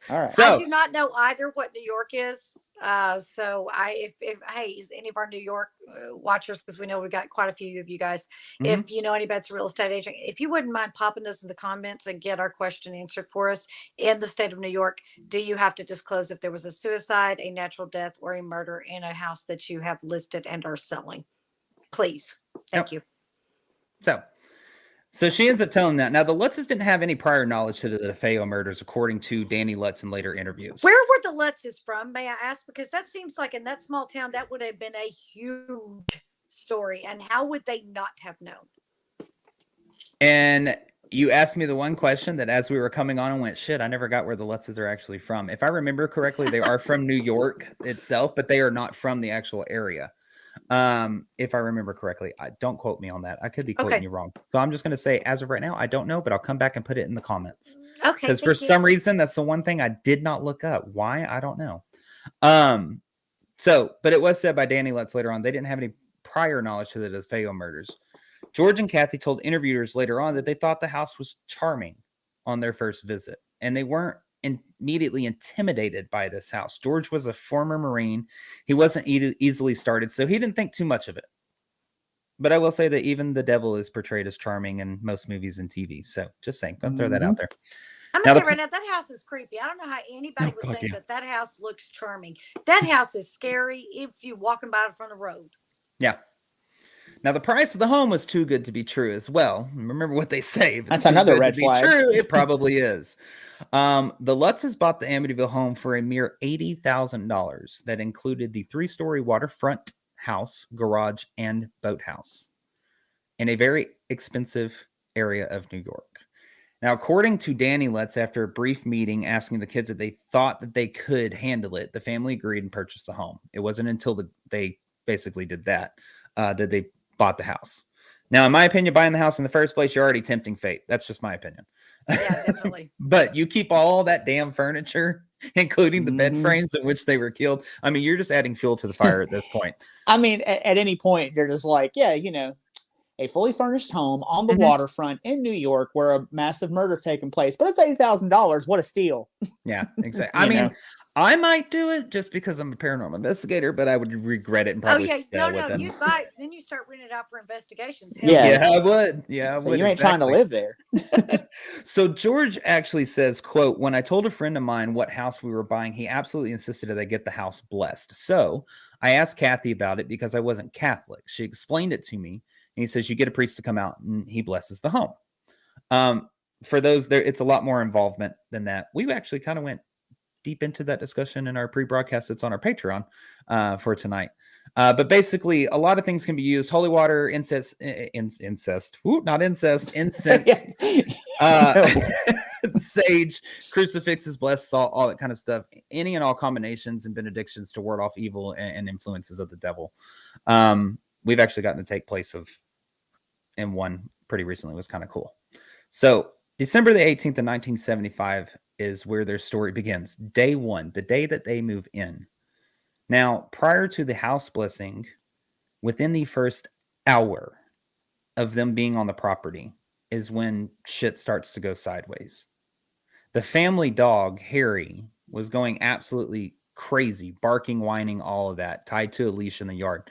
All right. So, I do not know either what New York is. So if is any of our New York watchers, because we know we got quite a few of you guys, if you know anybody that's a real estate agent, if you wouldn't mind popping this in the comments and get our question answered for us. In the state of New York, do you have to disclose if there was a suicide, a natural death, or a murder in a house that you have listed and are selling? Please. Thank you. So she ends up telling that. Now, the Lutzes didn't have any prior knowledge to the DeFeo murders, according to Danny Lutz in later interviews. Where were the Lutzes from, may I ask? Because that seems like in that small town, that would have been a huge story. And how would they not have known? And you asked me the one question that as we were coming on and went, shit, I never got where the Lutzes are actually from. If I remember correctly, they are from New York itself, but they are not from the actual area. If I remember correctly, don't quote me on that. I could be quoting you wrong. So I'm just going to say, as of right now, I don't know, but I'll come back and put it in the comments. Okay. Because for some reason, that's the one thing I did not look up. Why? I don't know. But it was said by Danny Lutz later on, they didn't have any prior knowledge to the DeFeo murders. George and Kathy told interviewers later on that they thought the house was charming on their first visit, and they weren't immediately intimidated by this house. George was a former Marine. He wasn't easily started, so he didn't think too much of it. But I will say that even the devil is portrayed as charming in most movies and TV. So just saying, don't throw that out there. I'm going to say right now, that house is creepy. I don't know how anybody would think that house looks charming. That house is scary if you're walking by it from the road. Yeah. Now, the price of the home was too good to be true as well. Remember what they say. That's another red flag. True, it probably is. The Lutzes bought the Amityville home for a mere $80,000. That included the 3-story waterfront house, garage, and boathouse in a very expensive area of New York. Now, according to Danny Lutz, after a brief meeting asking the kids if they thought that they could handle it, the family agreed and purchased the home. It wasn't until they basically did that that they bought the house. Now, in my opinion, buying the house in the first place, you're already tempting fate. That's just my opinion. Yeah, definitely. But you keep all that damn furniture, including the bed frames in which they were killed. I mean, you're just adding fuel to the fire at this point. I mean, at any point, they're just like, yeah, a fully furnished home on the Mhm. waterfront in New York where a massive murder taking place. But it's $80,000. What a steal. Yeah, exactly. I You know? mean, I might do it just because I'm a paranormal investigator, but I would regret it and Oh probably yeah, no, sell no, within. you'd buy. Then you start renting it out for investigations. Hell Yeah. Yeah, I would. Yeah, I So would you ain't trying to exactly. live there. So George actually says, quote, when I told a friend of mine what house we were buying, he absolutely insisted that I get the house blessed. So I asked Kathy about it because I wasn't Catholic. She explained it to me, and he says, you get a priest to come out and he blesses the home. Um, for those there, it's a lot more involvement than that. We actually kind of went deep into that discussion in our pre-broadcast that's on our Patreon for tonight. But basically, a lot of things can be used: holy water, incest, incest, not incest, incense, uh, No. sage, crucifixes, blessed salt, all that kind of stuff. Any and all combinations and benedictions to ward off evil and influences of the devil. We've actually gotten to take place of in one pretty recently. It was kind of cool. So December the 18th of 1975 is where their story begins. Day one, the day that they move in. Now, prior to the house blessing, within the first hour of them being on the property is when shit starts to go sideways. The family dog, Harry, was going absolutely crazy, barking, whining, all of that, tied to a leash in the yard.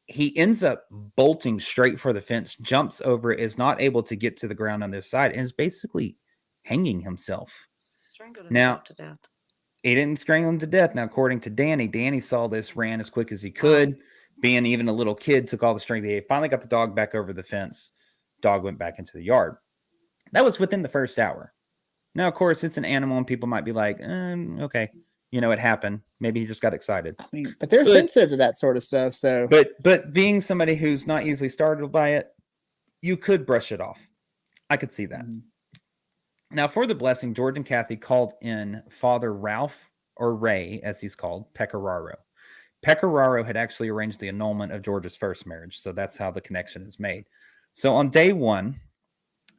He ends up bolting straight for the fence, jumps over it, is not able to get to the ground on their side, and is basically hanging himself. Strangled Now, himself to death. he didn't strangle him to death. Now, according to Danny saw this, ran as quick as he could. Being even a little kid, took all the strength he had. Finally got the dog back over the fence. Dog went back into the yard. That was within the first hour. Now, of course, it's an animal, and people might be like, okay, it happened. Maybe he just got excited. I mean, but they're But- sensitive to that sort of stuff. So But being somebody who's not easily startled by it, you could brush it off. I could see that. Mhm. Now, for the blessing, George and Kathy called in Father Ralph, or Ray, as he's called, Pecoraro. Pecoraro had actually arranged the annulment of George's first marriage, so that's how the connection is made. So on day one,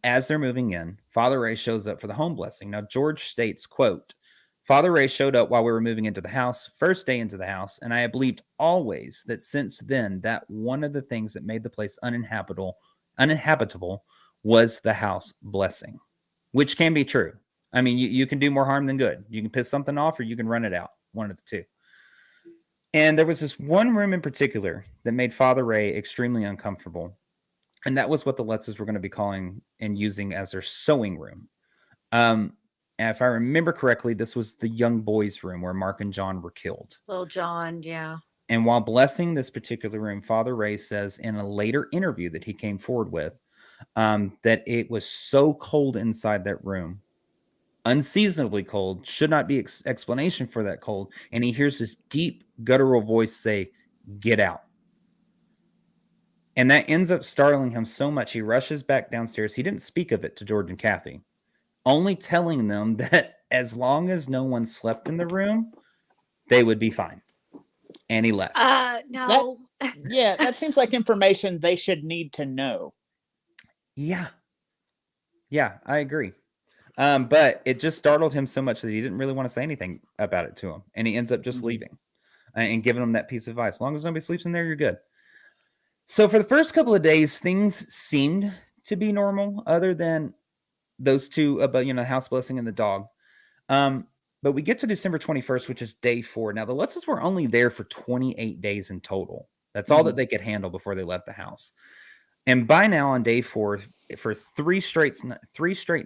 as they're moving in, Father Ray shows up for the home blessing. Now, George states, quote, Father Ray showed up while we were moving into the house, first day into the house, and I have believed always that since then that one of the things that made the place uninhabitable was the house blessing, which can be true. I mean, you can do more harm than good. You can piss something off or you can run it out, one of the two. And there was this one room in particular that made Father Ray extremely uncomfortable. And that was what the Lutzes were going to be calling and using as their sewing room. And if I remember correctly, this was the young boys' room where Mark and John were killed. Little John, yeah. And while blessing this particular room, Father Ray says in a later interview that he came forward with that it was so cold inside that room, unseasonably cold, should not be explanation for that cold. And he hears this deep guttural voice say, "Get out." And that ends up startling him so much, he rushes back downstairs. He didn't speak of it to George and Kathy, only telling them that as long as no one slept in the room, they would be fine. And he left. No. yeah, that seems like information they should need to know. Yeah, I agree. But it just startled him so much that he didn't really want to say anything about it to him. And he ends up just leaving and giving him that piece of advice. As long as nobody sleeps in there, you're good. So for the first couple of days, things seemed to be normal other than those two about, the house blessing and the dog. But we get to December 21st, which is day 4. Now, the Lutzes were only there for 28 days in total. That's all that they could handle before they left the house. And by now on day 4, for 3 straight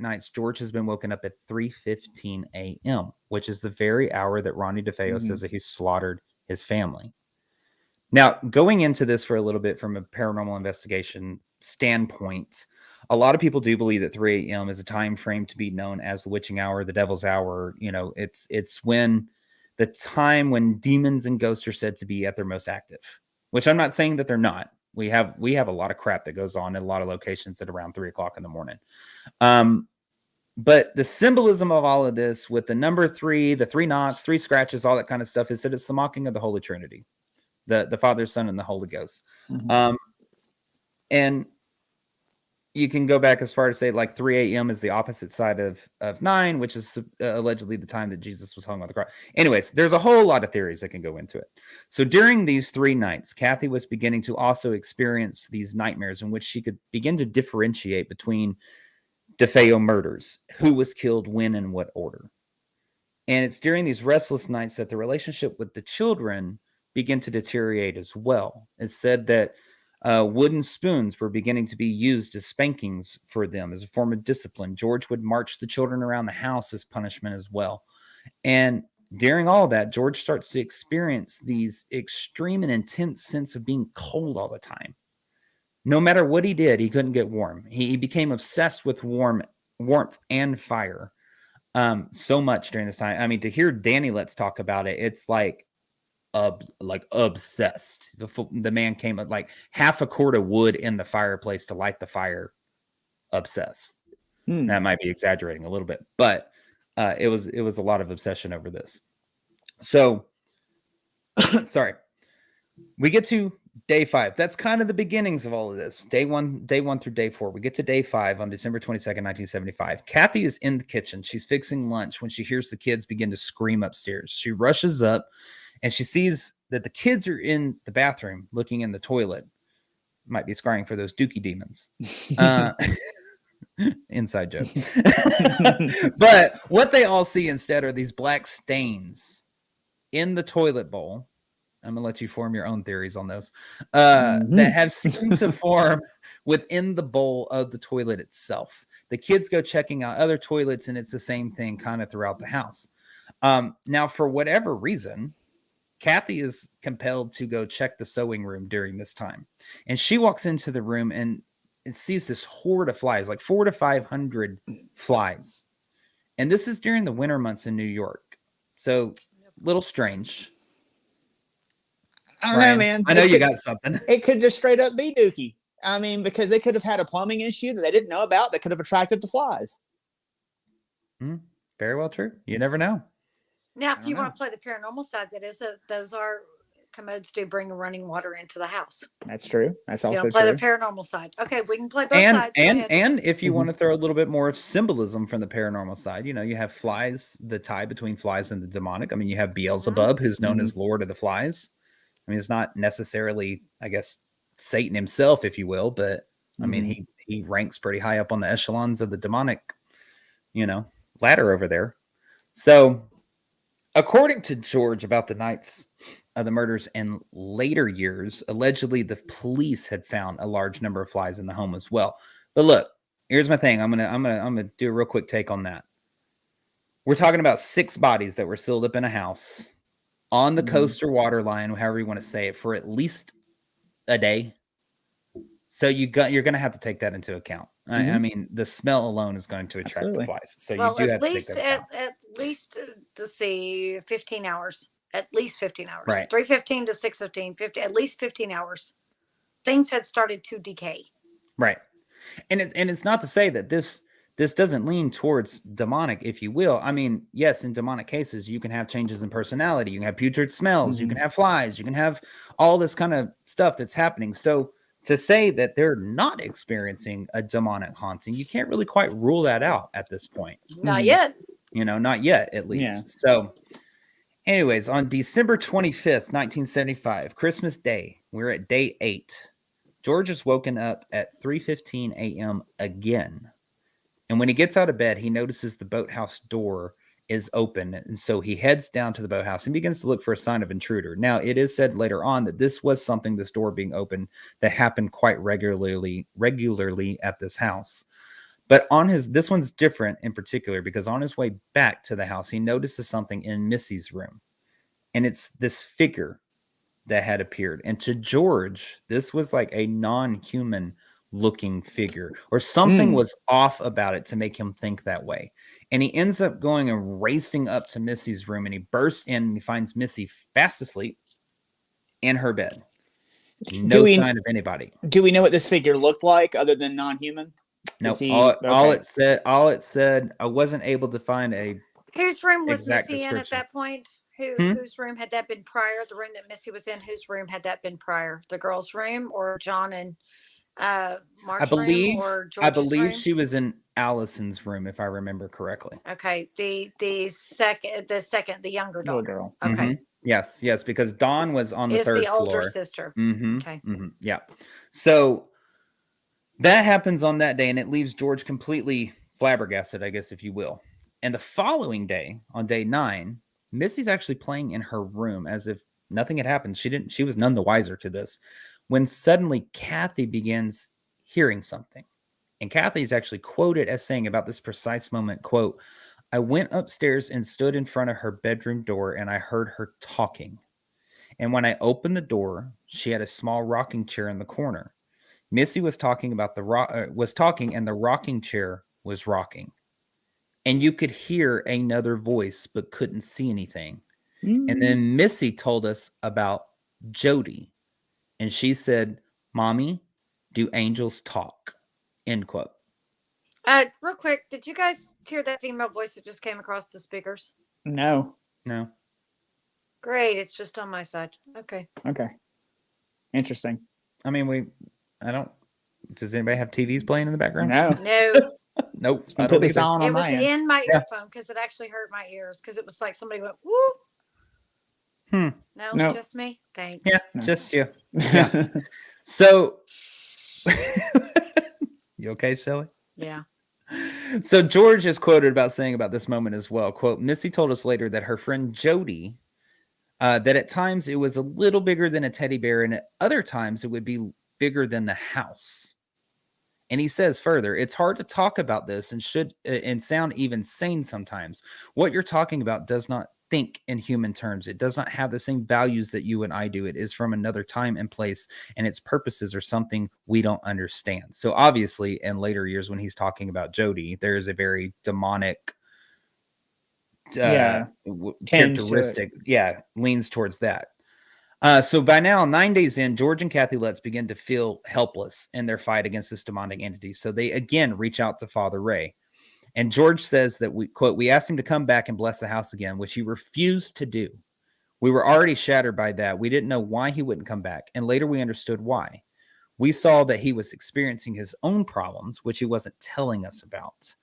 nights, George has been woken up at 3:15 a.m., which is the very hour that Ronnie DeFeo says that he slaughtered his family. Now, going into this for a little bit from a paranormal investigation standpoint, a lot of people do believe that 3 a.m. is a time frame to be known as the witching hour, the devil's hour. It's when the time when demons and ghosts are said to be at their most active, which I'm not saying that they're not. We have a lot of crap that goes on in a lot of locations at around 3 o'clock in the morning. But the symbolism of all of this with the number 3, the 3 knocks, 3 scratches, all that kind of stuff is that it's the mocking of the Holy Trinity, the Father, Son, and the Holy Ghost. And you can go back as far as say like 3 a.m. is the opposite side of 9, which is allegedly the time that Jesus was hung on the cross. Anyways, there's a whole lot of theories that can go into it. So during these 3 nights, Kathy was beginning to also experience these nightmares in which she could begin to differentiate between DeFeo murders, who was killed, when, and what order. And it's during these restless nights that the relationship with the children began to deteriorate as well. It's said that wooden spoons were beginning to be used as spankings for them as a form of discipline. George would march the children around the house as punishment as well. And during all that, George starts to experience these extreme and intense sense of being cold all the time. No matter what he did, he couldn't get warm. He became obsessed with warmth and fire so much during this time. I mean, to hear Danny Let's talk about it, it's like obsessed. The man came with like half a cord of wood in the fireplace to light the fire. Obsessed. That might be exaggerating a little bit, but it was a lot of obsession over this. So, sorry, we get to day 5. That's kind of the beginnings of all of this. Day 1 through day 4. We get to day 5 on December 22nd, 1975. Kathy is in the kitchen. She's fixing lunch when she hears the kids begin to scream upstairs. She rushes up and she sees that the kids are in the bathroom looking in the toilet. Might be scrying for those dookie demons. Inside joke. But what they all see instead are these black stains in the toilet bowl. I'm going to let you form your own theories on those. That have seemed to form within the bowl of the toilet itself. The kids go checking out other toilets, and it's the same thing kind of throughout the house. Now, for whatever reason, Kathy is compelled to go check the sewing room during this time. And she walks into the room and sees this horde of flies, like 400 to 500 flies. And this is during the winter months in New York. So, a little strange. I don't know, man. I know you got something. It could just straight up be dookie. I mean, because they could have had a plumbing issue that they didn't know about that could have attracted the flies. Very well true. You never know. Now, if you want to play the paranormal side, those are commodes do bring running water into the house. That's true. That's also play true. the paranormal side. Okay, we can play both sides. And if you want to throw a little bit more of symbolism from the paranormal side, you have flies, the tie between flies and the demonic. I mean, you have Beelzebub, who's known as Lord of the Flies. I mean, it's not necessarily, I guess, Satan himself, if you will, but I mean, he ranks pretty high up on the echelons of the demonic, ladder over there. So, according to George about the nights of the murders in later years, allegedly the police had found a large number of flies in the home as well. But look, here's my thing. I'm gonna do a real quick take on that. We're talking about 6 bodies that were sealed up in a house on the coast or water line, however you want to say it, for at least a day. So you're going to have to take that into account. I mean, the smell alone is going to attract the flies. So you do have to take that into account. At least, let's see, 15 hours. At least 15 hours. Right. 3:15 to 6:15, at least 15 hours. Things had started to decay. Right. And it's not to say that this doesn't lean towards demonic, if you will. I mean, yes, in demonic cases, you can have changes in personality. You can have putrid smells. You can have flies. You can have all this kind of stuff that's happening. So to say that they're not experiencing a demonic haunting, you can't really quite rule that out at this point. Not yet. Not yet, at least. Yeah. So anyways, on December 25th, 1975, Christmas Day, we're at day 8. George is woken up at 3:15 a.m. again. And when he gets out of bed, he notices the boathouse door is open. And so he heads down to the boathouse and begins to look for a sign of intruder. Now, it is said later on that this was something, this door being open, that happened quite regularly at this house. But this one's different in particular because on his way back to the house, he notices something in Missy's room. And it's this figure that had appeared. And to George, this was like a non-human looking figure, or something was off about it to make him think that way. And he ends up going and racing up to Missy's room, and he bursts in and he finds Missy fast asleep in her bed. No sign of anybody. Do we know what this figure looked like other than non-human? No, all it said, I wasn't able to find a whose room was Missy in at that point? Whose room had that been prior? The room that Missy was in, whose room had that been prior? The girl's room or John and Mark's believe room or I George's believe room? she was in Allison's room, if I remember correctly. Okay, the younger Little daughter. girl. Okay, Mhm. Yes, because Dawn was on the is the third older floor. sister. Mhm. Okay. Mhm. Yeah. So that happens on that day, and it leaves George completely flabbergasted, I guess, if you will. And the following day, on day 9, Missy's actually playing in her room as if nothing had happened. She was none the wiser to this. When suddenly Kathy begins hearing something. And Kathy is actually quoted as saying about this precise moment, quote, "I went upstairs and stood in front of her bedroom door and I heard her talking. And when I opened the door, she had a small rocking chair in the corner. Missy was talking about was talking and the rocking chair was rocking. And you could hear another voice but couldn't see anything. And then Missy told us about Jody. And she said, 'Mommy, do angels talk?'" End quote. Real quick, did you guys hear that female voice that just came across the speakers? No. No. Great, it's just on my side. Okay. Okay. Interesting. I mean, I don't. Does anybody have TVs playing in the background? No. No, Nope. It's I don't completely either. silent it on was my end. in my Yeah. earphone because it actually hurt my ears because it was like somebody went whoop. Hmm. No, No. just me. Thanks. Yeah, No. just you. Yeah. So, you okay, Shelley? Yeah. So George is quoted about saying about this moment as well. Quote, "Missy told us later that her friend Jody, that at times it was a little bigger than a teddy bear, and at other times it would be bigger than the house." And he says further, "It's hard to talk about this and should and sound even sane sometimes. What you're talking about does not think in human terms. It does not have the same values that you and I do. It is from another time and place, and its purposes are something we don't understand." So obviously, in later years, when he's talking about Jody, there is a very demonic Yeah. Tinge to it. characteristic. Yeah, leans towards that. So by now, 9 days in, George and Kathy Lutz begin to feel helpless in their fight against this demonic entity. So they again reach out to Father Ray. And George says that we asked him to come back and bless the house again, which he refused to do. We were already shattered by that. We didn't know why he wouldn't come back. And later we understood why. We saw that he was experiencing his own problems, which he wasn't telling us about.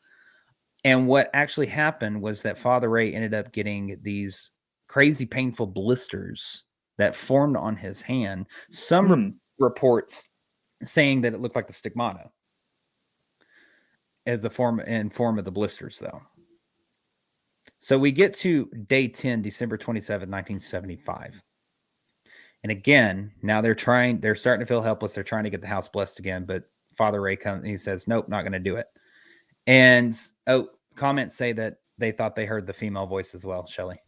And what actually happened was that Father Ray ended up getting these crazy, painful blisters that formed on his hand. Some reports saying that it looked like the stigmata as the form of the blisters, though. So we get to day 10, December 27, 1975. And again, now they're starting to feel helpless. They're trying to get the house blessed again, but Father Ray comes and he says, "Nope, not going to do it." And comments say that they thought they heard the female voice as well, Shelley.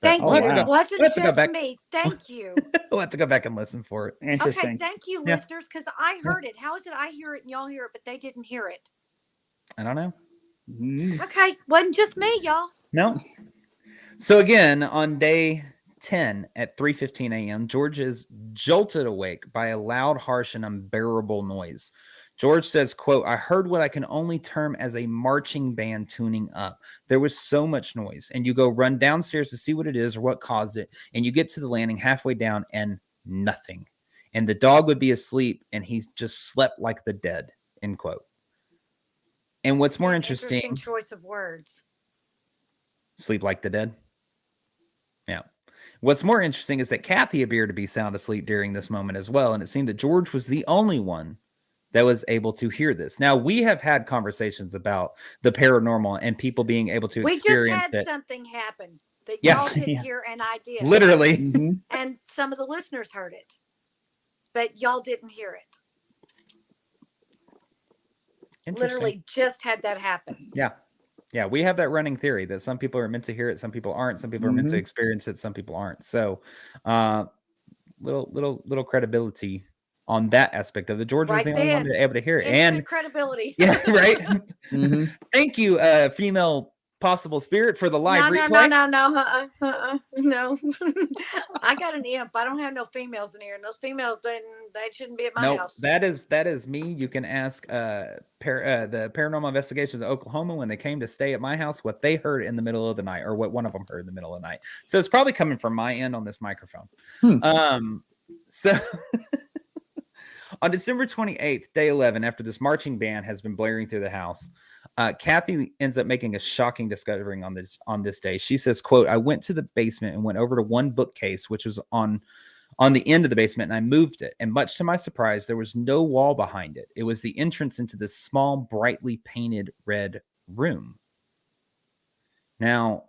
Thank Oh, you. wow. It wasn't We'll have to go just back. me. Thank you. We'll have to go back and listen for it. Interesting. Okay, thank you, Yeah. listeners, because I heard it. How is it I hear it and y'all hear it, but they didn't hear it? I don't know. Okay, wasn't just me, y'all. No. So again, on day 10 at 3:15 a.m., George is jolted awake by a loud, harsh, and unbearable noise. George says, quote, "I heard what I can only term as a marching band tuning up. There was so much noise, and you go run downstairs to see what it is or what caused it, and you get to the landing halfway down and nothing. And the dog would be asleep, and he just slept like the dead," end quote. And what's more interesting, choice of words. Sleep like the dead. Yeah. What's more interesting is that Kathy appeared to be sound asleep during this moment as well, and it seemed that George was the only one that was able to hear this. Now, we have had conversations about the paranormal and people being able to experience We just had it. something happen that Yeah. y'all didn't Yeah. hear, and I did. Literally. Mhm. And some of the listeners heard it, but y'all didn't hear it. Literally just had that happen. Yeah. Yeah, we have that running theory that some people are meant to hear it, some people aren't, some people are meant to Mhm. experience it, some people aren't. So, little credibility on that aspect of it. George was Right the only one then. able to hear it. Instant And credibility. yeah, right. Mhm. Thank you, female possible spirit, for the live No, replay. no. I got an imp. I don't have no females in here, and those females, they shouldn't be at my No, house. that is me. You can ask the Paranormal Investigations of Oklahoma when they came to stay at my house what they heard in the middle of the night, or what one of them heard in the middle of the night. So it's probably coming from my end on this microphone. So On December 28th, day 11, after this marching band has been blaring through the house, Kathy ends up making a shocking discovery on this day. She says, quote, I went to the basement and went over to one bookcase, which was on the end of the basement, and I moved it. And much to my surprise, there was no wall behind it. It was the entrance into this small, brightly painted red room. Now,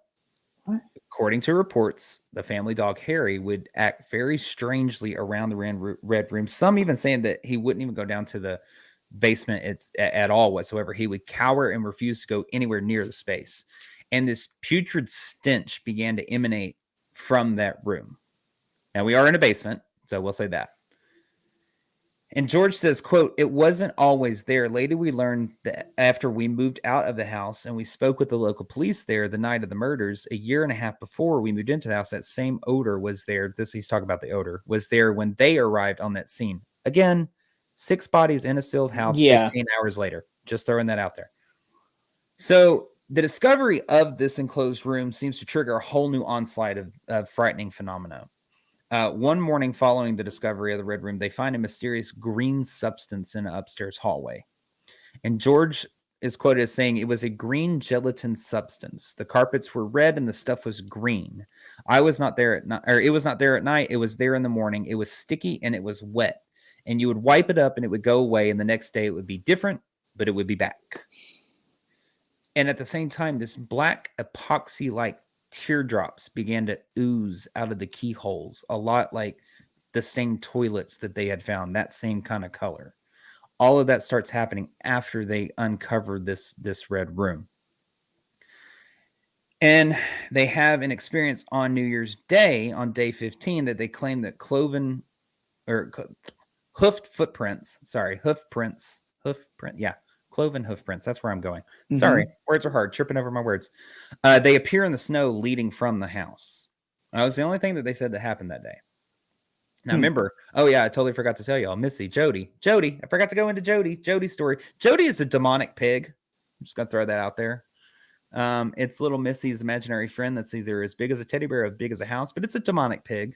according to reports, the family dog Harry would act very strangely around the red room. Some even saying that he wouldn't even go down to the basement at all whatsoever. He would cower and refuse to go anywhere near the space. And this putrid stench began to emanate from that room. Now, we are in a basement, so we'll say that. And George says, quote, it wasn't always there. Later, we learned that after we moved out of the house and we spoke with the local police there the night of the murders, a year and a half before we moved into the house, that same odor was there. He's talking about the odor, was there when they arrived on that scene. Again, 6 bodies in a sealed house 15 hours later. Just throwing that out there. So the discovery of this enclosed room seems to trigger a whole new onslaught of frightening phenomena. One morning following the discovery of the red room, they find a mysterious green substance in an upstairs hallway. And George is quoted as saying, it was a green gelatin substance. The carpets were red and the stuff was green. I was not there at night, or it was not there at night. It was there in the morning. It was sticky and it was wet. And you would wipe it up and it would go away. And the next day it would be different, but it would be back. And at the same time, this black epoxy-like teardrops began to ooze out of the keyholes, a lot like the stained toilets that they had found, that same kind of color. All of that starts happening after they uncovered this red room. And they have an experience on New Year's Day, on day 15, that they claim that cloven hoof prints. Cloven hoof prints. That's where I'm going. Mm-hmm. Sorry, words are hard. Tripping over my words. They appear in the snow leading from the house. That was the only thing that they said that happened that day. Now, remember, I totally forgot to tell y'all. Missy, Jody. I forgot to go into Jody's story. Jody is a demonic pig. I'm just going to throw that out there. It's little Missy's imaginary friend that's either as big as a teddy bear or as big as a house, but it's a demonic pig.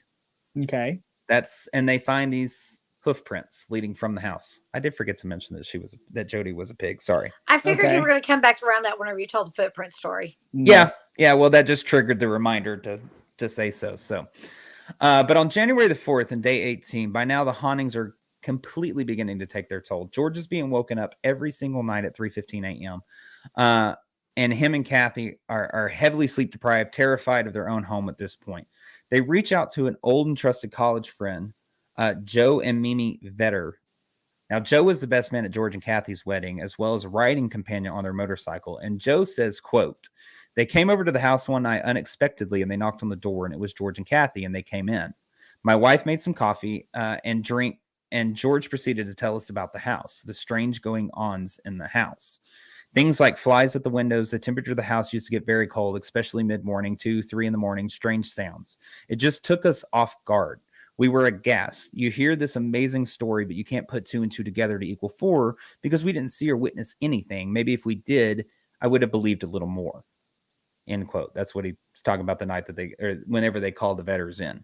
Okay. And they find these hoof prints leading from the house. I did forget to mention that Jody was a pig. Sorry. I figured you were going to come back around that whenever you told the footprint story. Yeah. Well, that just triggered the reminder to say so. So, but on January the 4th and day 18, by now the hauntings are completely beginning to take their toll. George is being woken up every single night at 3:15 a.m. And him and Kathy are heavily sleep deprived, terrified of their own home at this point. They reach out to an old and trusted college friend, Joe and Mimi Vetter. Now, Joe was the best man at George and Kathy's wedding, as well as a riding companion on their motorcycle. And Joe says, quote, they came over to the house one night unexpectedly, and they knocked on the door, and it was George and Kathy, and they came in. My wife made some coffee and drink, and George proceeded to tell us about the house, the strange going-ons in the house. Things like flies at the windows, the temperature of the house used to get very cold, especially mid-morning, 2, 3 in the morning, strange sounds. It just took us off guard. We were aghast. You hear this amazing story, but you can't put 2 and 2 together to equal 4 because we didn't see or witness anything. Maybe if we did, I would have believed a little more. End quote. That's what he's talking about the night whenever they called the Vetters in.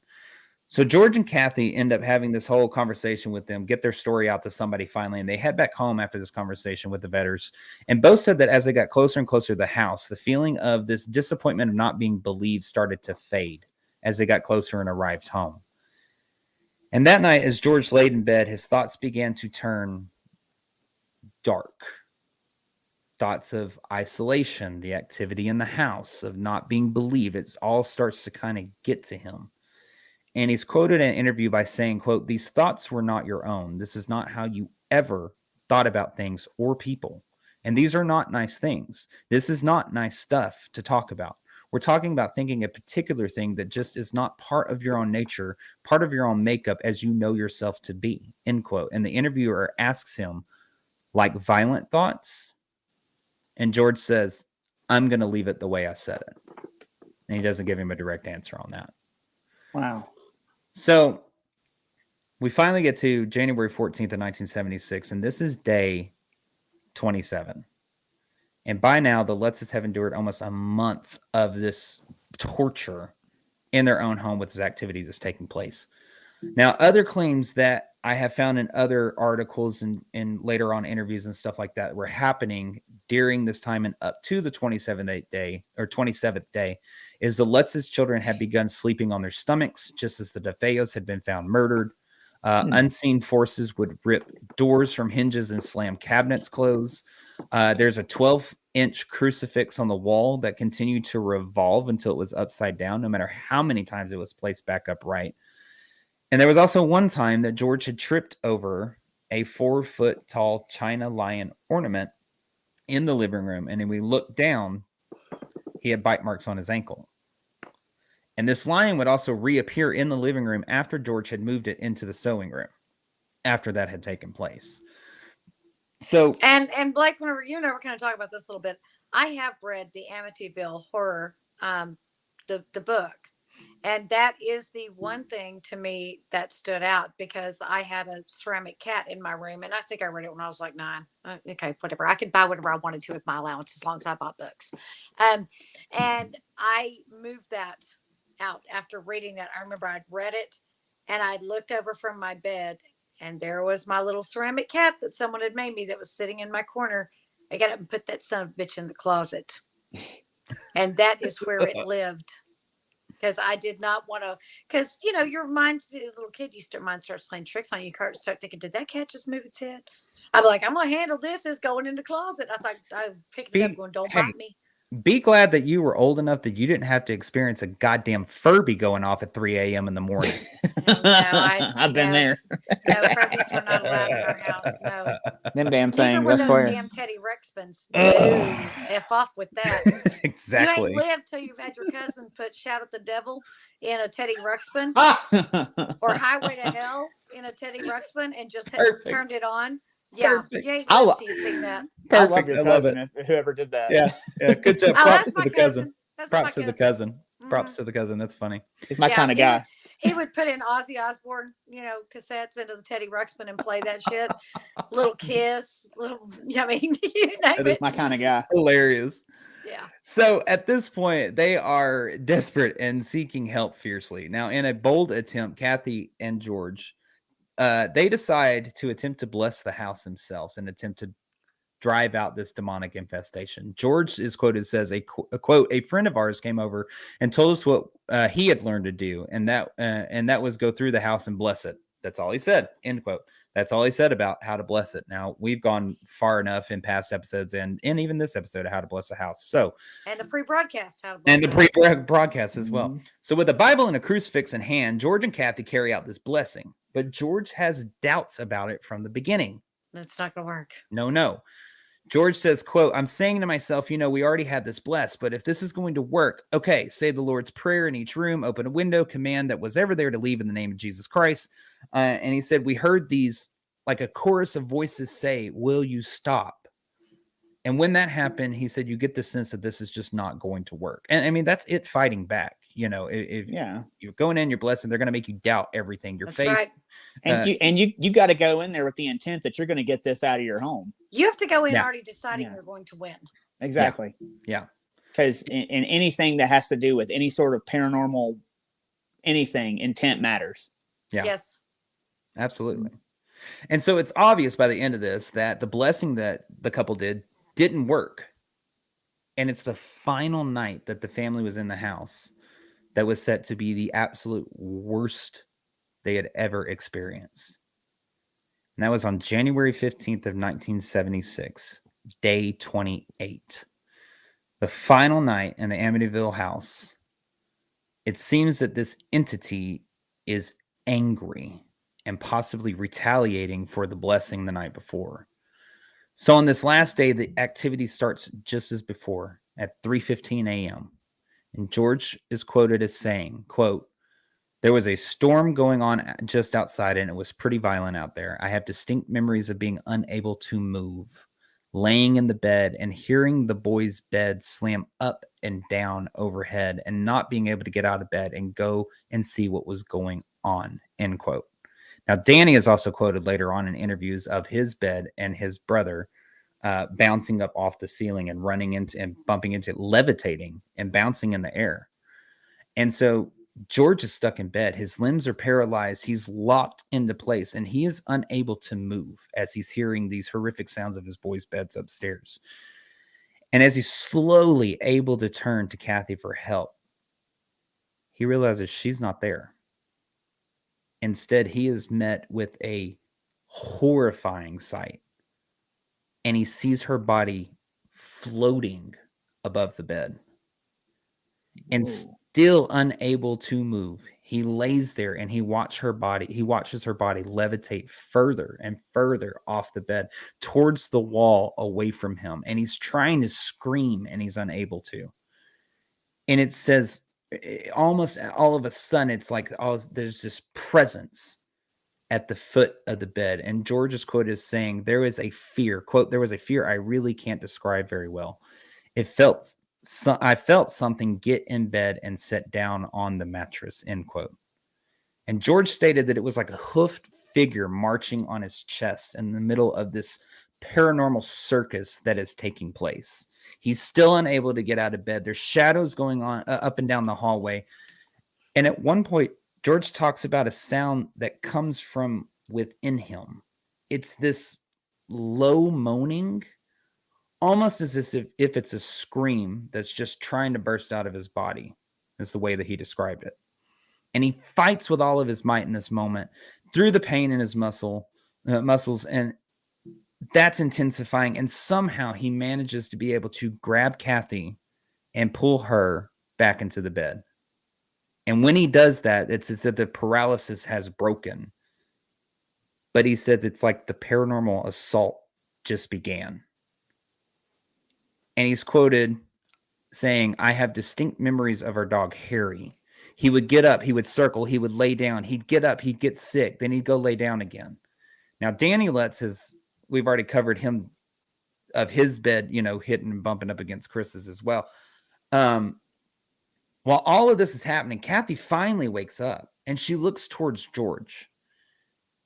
So George and Kathy end up having this whole conversation with them, get their story out to somebody finally, and they head back home after this conversation with the Vetters. And both said that as they got closer and closer to the house, the feeling of this disappointment of not being believed started to fade as they got closer and arrived home. And that night, as George laid in bed, his thoughts began to turn dark. Thoughts of isolation, the activity in the house, of not being believed. It all starts to kind of get to him. And he's quoted in an interview by saying, quote, these thoughts were not your own. This is not how you ever thought about things or people. And these are not nice things. This is not nice stuff to talk about. We're talking about thinking a particular thing that just is not part of your own nature, part of your own makeup as you know yourself to be, end quote. And the interviewer asks him, like violent thoughts? And George says, I'm going to leave it the way I said it. And he doesn't give him a direct answer on that. Wow. So we finally get to January 14th of 1976, and this is day 27. And by now, the Lutzes have endured almost a month of this torture in their own home with this activity that's taking place. Now, other claims that I have found in other articles and later on interviews and stuff like that were happening during this time and up to the 27th day is the Lutz's children had begun sleeping on their stomachs, just as the DeFeos had been found murdered. Unseen forces would rip doors from hinges and slam cabinets closed. There's a 12-inch crucifix on the wall that continued to revolve until it was upside down, no matter how many times it was placed back upright. And there was also one time that George had tripped over a 4-foot tall China lion ornament in the living room. And when we looked down, he had bite marks on his ankle. And this lion would also reappear in the living room after George had moved it into the sewing room after that had taken place. So, and Blake, whenever you and I were kind of talking about this a little bit, I have read the Amityville Horror, the book. And that is the one thing to me that stood out, because I had a ceramic cat in my room, and I think I read it when I was like 9. Okay, whatever. I could buy whatever I wanted to with my allowance as long as I bought books. And I moved that out after reading that. I remember I'd read it, and I'd looked over from my bed, and there was my little ceramic cat that someone had made me that was sitting in my corner. I got up and put that son of a bitch in the closet. And that is where it lived. Because I did not want to, because, your mind, as a little kid, mind starts playing tricks on you. You start thinking, did that cat just move its head? I'm like, I'm going to handle this. It's going in the closet. I thought I picked it up going, don't bite me. Be glad that you were old enough that you didn't have to experience a goddamn Furby going off at 3 a.m. in the morning. I've been there. No, Furbies were not allowed in our house. No. Them damn things, I swear. those damn Teddy Ruxpins. No, F off with that. Exactly. You ain't lived till you've had your cousin put Shout at the Devil in a Teddy Ruxpin or Highway to Hell in a Teddy Ruxpin and just turned it on. Yeah, you ain't lived till you've seen that. I love your cousin, whoever did that. Yeah, good job. Props to the cousin. Props to the cousin. Props to the cousin. That's funny. He's my kind of guy. He would put in Ozzy Osbourne, cassettes into the Teddy Ruxpin and play that shit. Little Kiss, you name it. He's my kind of guy. Hilarious. Yeah. So at this point, they are desperate and seeking help fiercely. Now, in a bold attempt, Kathy and George, they decide to attempt to bless the house themselves and attempt to drive out this demonic infestation. George is quoted, says, a quote, a friend of ours came over and told us what he had learned to do. And that was go through the house and bless it. That's all he said, end quote. That's all he said about how to bless it. Now, we've gone far enough in past episodes and even this episode of how to bless a house. So, and the pre-broadcast, how to bless and the pre-broadcast as well. Mm-hmm. So with a Bible and a crucifix in hand, George and Kathy carry out this blessing. But George has doubts about it from the beginning. It's not going to work. No. George says, quote, I'm saying to myself, we already had this blessed, but if this is going to work, okay, say the Lord's Prayer in each room, open a window, command that was ever there to leave in the name of Jesus Christ. And he said, we heard these, like a chorus of voices say, will you stop? And when that happened, he said, you get the sense that this is just not going to work. And I mean, that's it fighting back. If you're going in, you're blessing, they're going to make you doubt everything. Your faith. Right. And you got to go in there with the intent that you're going to get this out of your home. You have to go in already deciding you're going to win. Exactly. Yeah. Because in anything that has to do with any sort of paranormal anything, intent matters. Yeah. Yes. Absolutely. And so it's obvious by the end of this that the blessing that the couple didn't work. And it's the final night that the family was in the house that was set to be the absolute worst they had ever experienced. And that was on January 15th of 1976, day 28. The final night in the Amityville house. It seems that this entity is angry and possibly retaliating for the blessing the night before. So on this last day, the activity starts just as before at 3:15 a.m. And George is quoted as saying, quote, there was a storm going on just outside and it was pretty violent out there. I have distinct memories of being unable to move, laying in the bed and hearing the boys' bed slam up and down overhead and not being able to get out of bed and go and see what was going on, end quote. Now, Danny is also quoted later on in interviews of his bed and his brother bouncing up off the ceiling and running into and bumping into, levitating and bouncing in the air. And so George is stuck in bed. His limbs are paralyzed. He's locked into place, and he is unable to move as he's hearing these horrific sounds of his boys' beds upstairs. And as he's slowly able to turn to Kathy for help, he realizes she's not there. Instead, he is met with a horrifying sight, and he sees her body floating above the bed. And still unable to move, he lays there and he watches her body levitate further and further off the bed towards the wall away from him. And he's trying to scream and he's unable to. And it says almost all of a sudden, it's like there's this presence at the foot of the bed. And George's quote is saying, there was a fear, quote, there was a fear I really can't describe very well. I felt something get in bed and sit down on the mattress, end quote. And George stated that it was like a hoofed figure marching on his chest in the middle of this paranormal circus that is taking place. He's still unable to get out of bed. There's shadows going on up and down the hallway. And at one point, George talks about a sound that comes from within him. It's this low moaning, almost as if it's a scream that's just trying to burst out of his body, is the way that he described it. And he fights with all of his might in this moment through the pain in his muscles, and that's intensifying. And somehow he manages to be able to grab Kathy and pull her back into the bed. And when he does that, it's as if the paralysis has broken. But he says it's like the paranormal assault just began. And he's quoted saying, I have distinct memories of our dog, Harry. He would get up, he would circle, he would lay down, he'd get up, he'd get sick, then he'd go lay down again. Now, Danny Lutz we've already covered him of his bed, hitting and bumping up against Chris's as well. While all of this is happening, Kathy finally wakes up and she looks towards George.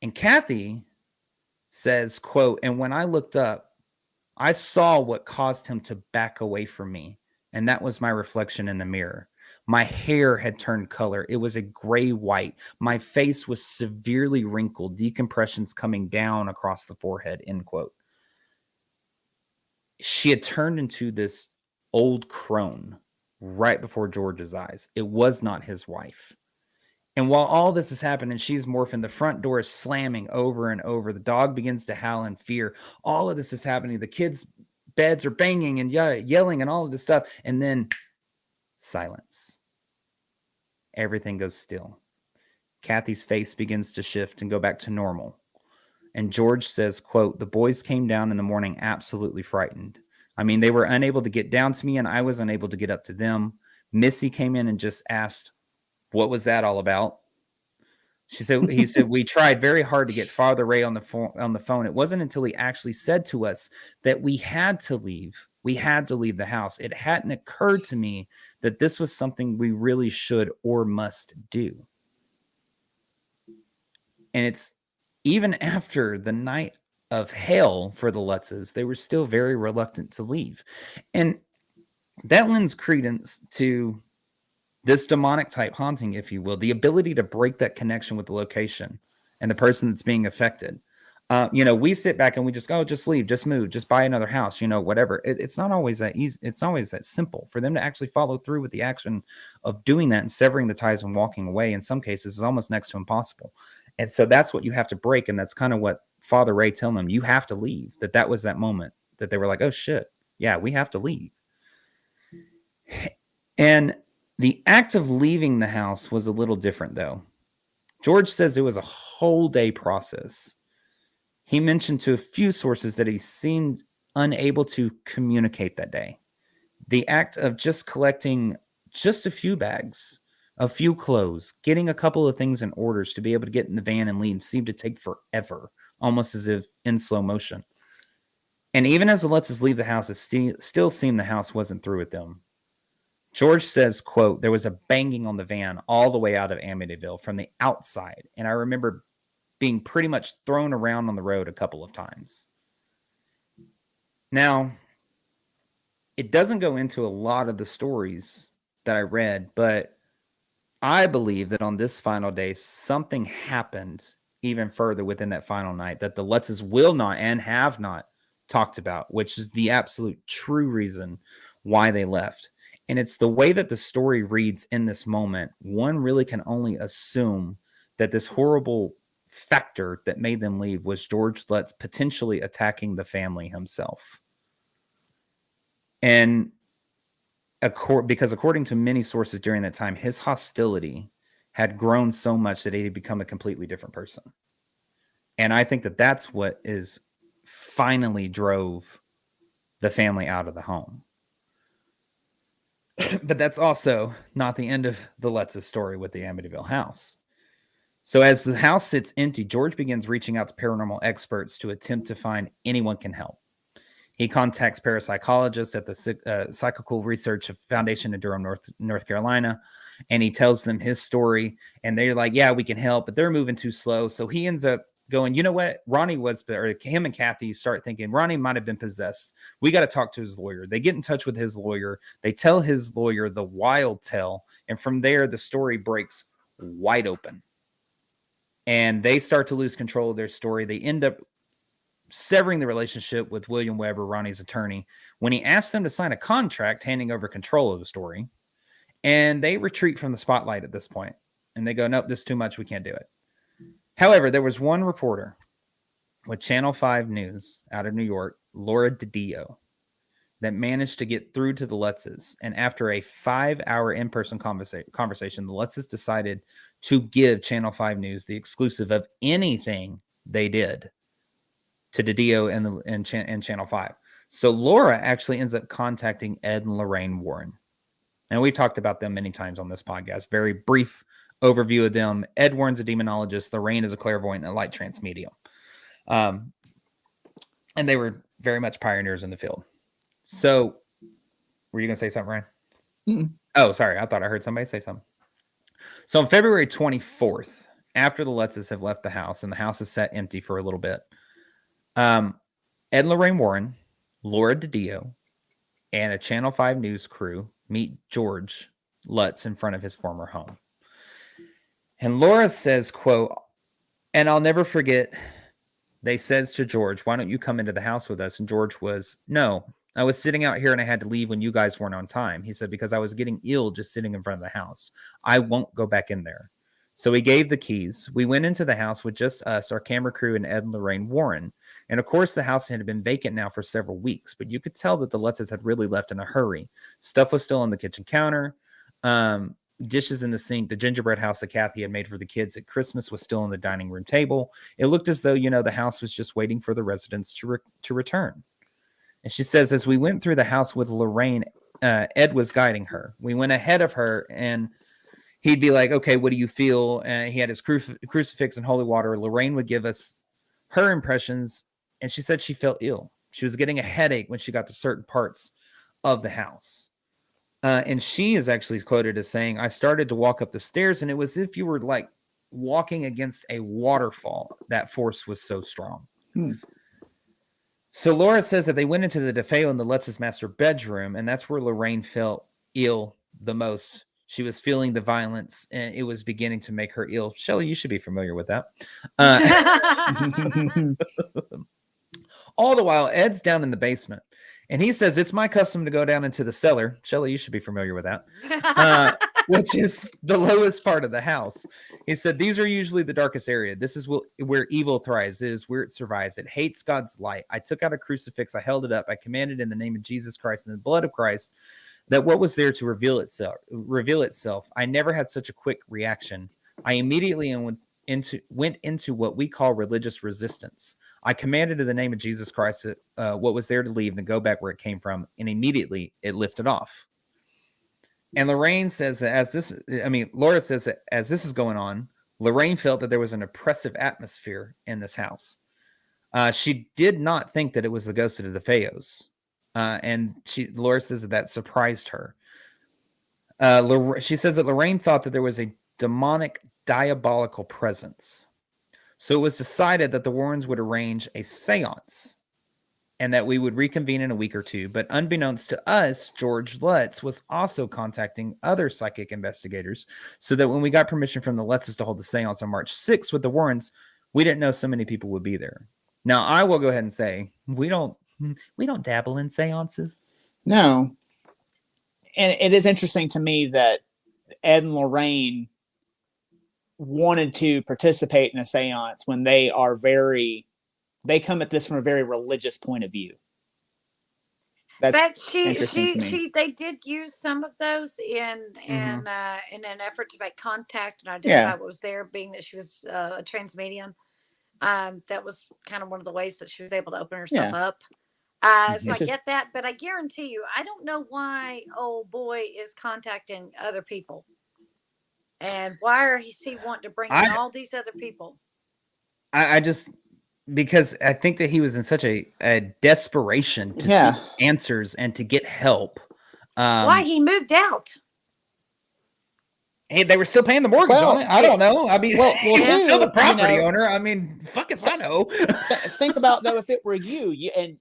And Kathy says, quote, and when I looked up, I saw what caused him to back away from me. And that was my reflection in the mirror. My hair had turned color. It was a gray white. My face was severely wrinkled, decompressions coming down across the forehead, end quote. She had turned into this old crone right before George's eyes. It was not his wife. And while all this is happening, she's morphing. The front door is slamming over and over. The dog begins to howl in fear. All of this is happening. The kids' beds are banging and yelling and all of this stuff. And then silence. Everything goes still. Kathy's face begins to shift and go back to normal. And George says, quote, the boys came down in the morning absolutely frightened. I mean, they were unable to get down to me and I was unable to get up to them. Missy came in and just asked, what was that all about? He said, we tried very hard to get Father Ray on the phone. It wasn't until he actually said to us that we had to leave. We had to leave the house. It hadn't occurred to me that this was something we really should or must do. And it's even after the night of hell for the Lutzes, they were still very reluctant to leave. And that lends credence to this demonic type haunting, if you will, the ability to break that connection with the location and the person that's being affected. We sit back and we just go, just leave, just move, just buy another house, whatever. It's not always that easy. It's not always that simple for them to actually follow through with the action of doing that and severing the ties and walking away. In some cases, is almost next to impossible. And so that's what you have to break. And that's kind of what Father Ray told them. You have to leave. That was that moment that they were like, oh shit, yeah, we have to leave. And the act of leaving the house was a little different, though. George says it was a whole day process. He mentioned to a few sources that he seemed unable to communicate that day. The act of just collecting just a few bags, a few clothes, getting a couple of things in orders to be able to get in the van and leave seemed to take forever, almost as if in slow motion. And even as the Lutzes leave the house, it still seemed the house wasn't through with them. George says, quote, there was a banging on the van all the way out of Amityville from the outside. And I remember being pretty much thrown around on the road a couple of times. Now, it doesn't go into a lot of the stories that I read, but I believe that on this final day, something happened even further within that final night that the Lutzes will not and have not talked about, which is the absolute true reason why they left. And it's the way that the story reads in this moment. One really can only assume that this horrible factor that made them leave was George Lutz potentially attacking the family himself. And because according to many sources during that time, his hostility had grown so much that he had become a completely different person. And I think that that's what is finally drove the family out of the home. But that's also not the end of the Lutz's story with the Amityville house. So as the house sits empty, George begins reaching out to paranormal experts to attempt to find anyone can help. He contacts parapsychologists at the Psychical Research Foundation in Durham, North Carolina, and he tells them his story. And they're like, yeah, we can help, but they're moving too slow. So he ends up going, you know what? Him and Kathy start thinking Ronnie might have been possessed. We got to talk to his lawyer. They get in touch with his lawyer. They tell his lawyer the wild tale. And from there, the story breaks wide open. And they start to lose control of their story. They end up severing the relationship with William Weber, Ronnie's attorney, when he asked them to sign a contract handing over control of the story. And they retreat from the spotlight at this point. And they go, nope, this is too much. We can't do it. However, there was one reporter with Channel 5 News out of New York, Laura DeFeo, that managed to get through to the Lutzes. And after a 5-hour in-person conversation, the Lutzes decided to give Channel 5 News the exclusive of anything they did to DeFeo and Channel 5. So Laura actually ends up contacting Ed and Lorraine Warren. And we've talked about them many times on this podcast. Very brief overview of them. Ed Warren's a demonologist. Lorraine is a clairvoyant and a light trance medium. And they were very much pioneers in the field. So, were you going to say something, Ryan? Mm-mm. Oh, sorry. I thought I heard somebody say something. So, on February 24th, after the Lutzes have left the house and the house is sat empty for a little bit, Ed and Lorraine Warren, Laura DeFeo, and a Channel 5 News crew meet George Lutz in front of his former home. And Laura says, quote, and I'll never forget, they says to George, why don't you come into the house with us? And George was, no, I was sitting out here and I had to leave when you guys weren't on time. He said, because I was getting ill just sitting in front of the house. I won't go back in there. So he gave the keys. We went into the house with just us, our camera crew, and Ed and Lorraine Warren. And of course, the house had been vacant now for several weeks, but you could tell that the Lutzes had really left in a hurry. Stuff was still on the kitchen counter. Dishes in the sink. The gingerbread house that Kathy had made for the kids at Christmas was still on the dining room table. It looked as though, the house was just waiting for the residents to return. And she says, as we went through the house with Lorraine, Ed was guiding her. We went ahead of her and he'd be like, okay, what do you feel? And he had his crucifix and holy water. Lorraine would give us her impressions. And she said she felt ill. She was getting a headache when she got to certain parts of the house. And she is actually quoted as saying, I started to walk up the stairs and it was as if you were like walking against a waterfall. That force was so strong. So Laura says that they went into the DeFeo and the Lutz's master bedroom, and that's where Lorraine felt ill the most. She was feeling the violence and it was beginning to make her ill. Shelley, you should be familiar with that. All the while, Ed's down in the basement. And he says, it's my custom to go down into the cellar. Shelley, you should be familiar with that. Which is the lowest part of the house. He said, these are usually the darkest area. This is where evil thrives. It is where it survives. It hates God's light. I took out a crucifix. I held it up. I commanded in the name of Jesus Christ and the blood of Christ that what was there to reveal itself. I never had such a quick reaction. I immediately went into what we call religious resistance. I commanded in the name of Jesus Christ what was there to leave and go back where it came from, and immediately it lifted off. And Lorraine says that Laura says that as this is going on, Lorraine felt that there was an oppressive atmosphere in this house. She did not think that it was the ghost of the DeFeos. And Laura says that surprised her. She says that Lorraine thought that there was a demonic, diabolical presence. So it was decided that the Warrens would arrange a seance. and that we would reconvene in a week or two. But unbeknownst to us, George Lutz was also contacting other psychic investigators, so that when we got permission from the Lutzes to hold the seance on March 6th with the Warrens, we didn't know so many people would be there. Now, I will go ahead and say we don't dabble in seances. No. And it is interesting to me that Ed and Lorraine wanted to participate in a seance when they come at this from a very religious point of view. That's But interesting to me. they did use some of those in Mhm. in an effort to make contact and identify what was there, being that she was a trans medium. That was kind of one of the ways that she was able to open herself up. So It's I just- get that, but I guarantee you, I don't know why old boy is contacting other people, and why is he wanting to bring in all these other people? I just, because I think that he was in such a desperation to seek answers and to get help. Why he moved out? Hey, they were still paying the mortgage on it. I don't know. I mean, he's too, still the property you know, owner. I mean, fuck if I know. Think about though, if it were you and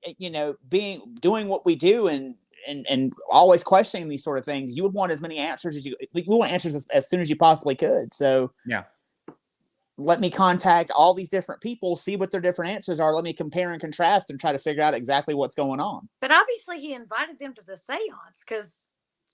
doing what we do and always questioning these sort of things, you would want as many answers as you want answers as soon as you possibly could. So yeah, let me contact all these different people, see what their different answers are. Let me compare and contrast and try to figure out exactly what's going on. But obviously he invited them to the seance because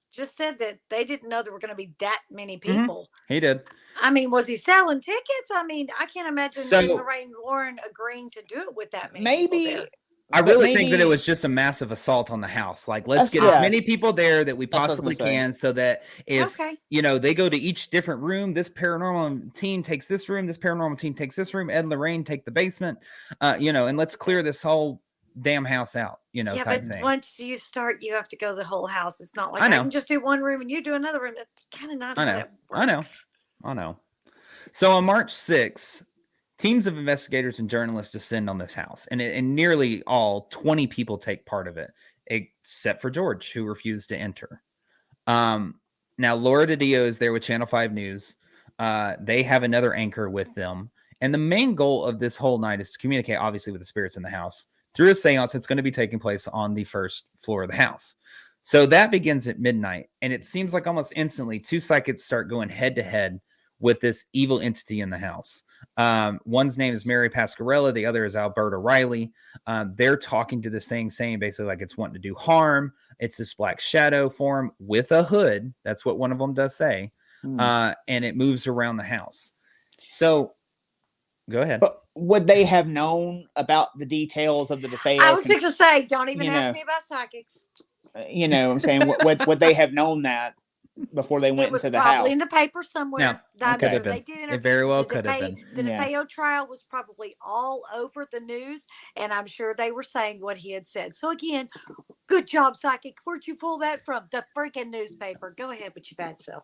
just said that they didn't know there were going to be that many people. He did. I mean, was he selling tickets? I mean, I can't imagine Lorraine Warren agreeing to do it with that many people there. I really think that it was just a massive assault on the house. Like, let's get as many people there that we possibly can, so that if they go to each different room, this paranormal team takes this room, this paranormal team takes this room, Ed and Lorraine take the basement, and let's clear this whole damn house out, type thing. Once you start, you have to go the whole house. It's not like I can just do one room and you do another room. That's kind of not how that works. I know. So on March 6th, teams of investigators and journalists descend on this house, and nearly all 20 people take part of it, except for George, who refused to enter. Now, Laura DiDio is there with Channel 5 News. They have another anchor with them, and the main goal of this whole night is to communicate, obviously, with the spirits in the house through a seance that's going to be taking place on the first floor of the house. So that begins at midnight, and it seems like almost instantly, two psychics start going head-to-head with this evil entity in the house. One's name is Mary Pasquarella. The other is Alberta Riley. They're talking to this thing, saying basically like it's wanting to do harm. It's this black shadow form with a hood. That's what one of them does say. And it moves around the house. So go ahead. But would they have known about the details of the DeFeo? I was going to say, don't even ask me about psychics. I'm saying, would they have known that before they went into the house? Probably in the paper somewhere. They did it very well could have been. The DeFeo trial was probably all over the news, and I'm sure they were saying what he had said. So again, good job, psychic. Where'd you pull that from? The freaking newspaper. Go ahead with your bad self.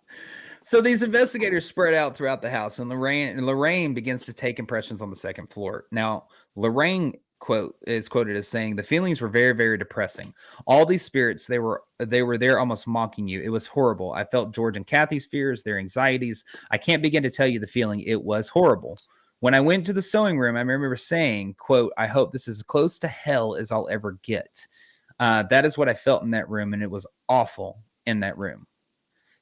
So these investigators spread out throughout the house, and Lorraine begins to take impressions on the second floor. Now, Lorraine is quoted as saying, the feelings were very, very depressing. All these spirits, they were there almost mocking you. It was horrible. I felt George and Kathy's fears, their anxieties. I can't begin to tell you the feeling. It was horrible. When I went to the sewing room, I remember saying, quote, I hope this is as close to hell as I'll ever get. That is what I felt in that room, and it was awful in that room.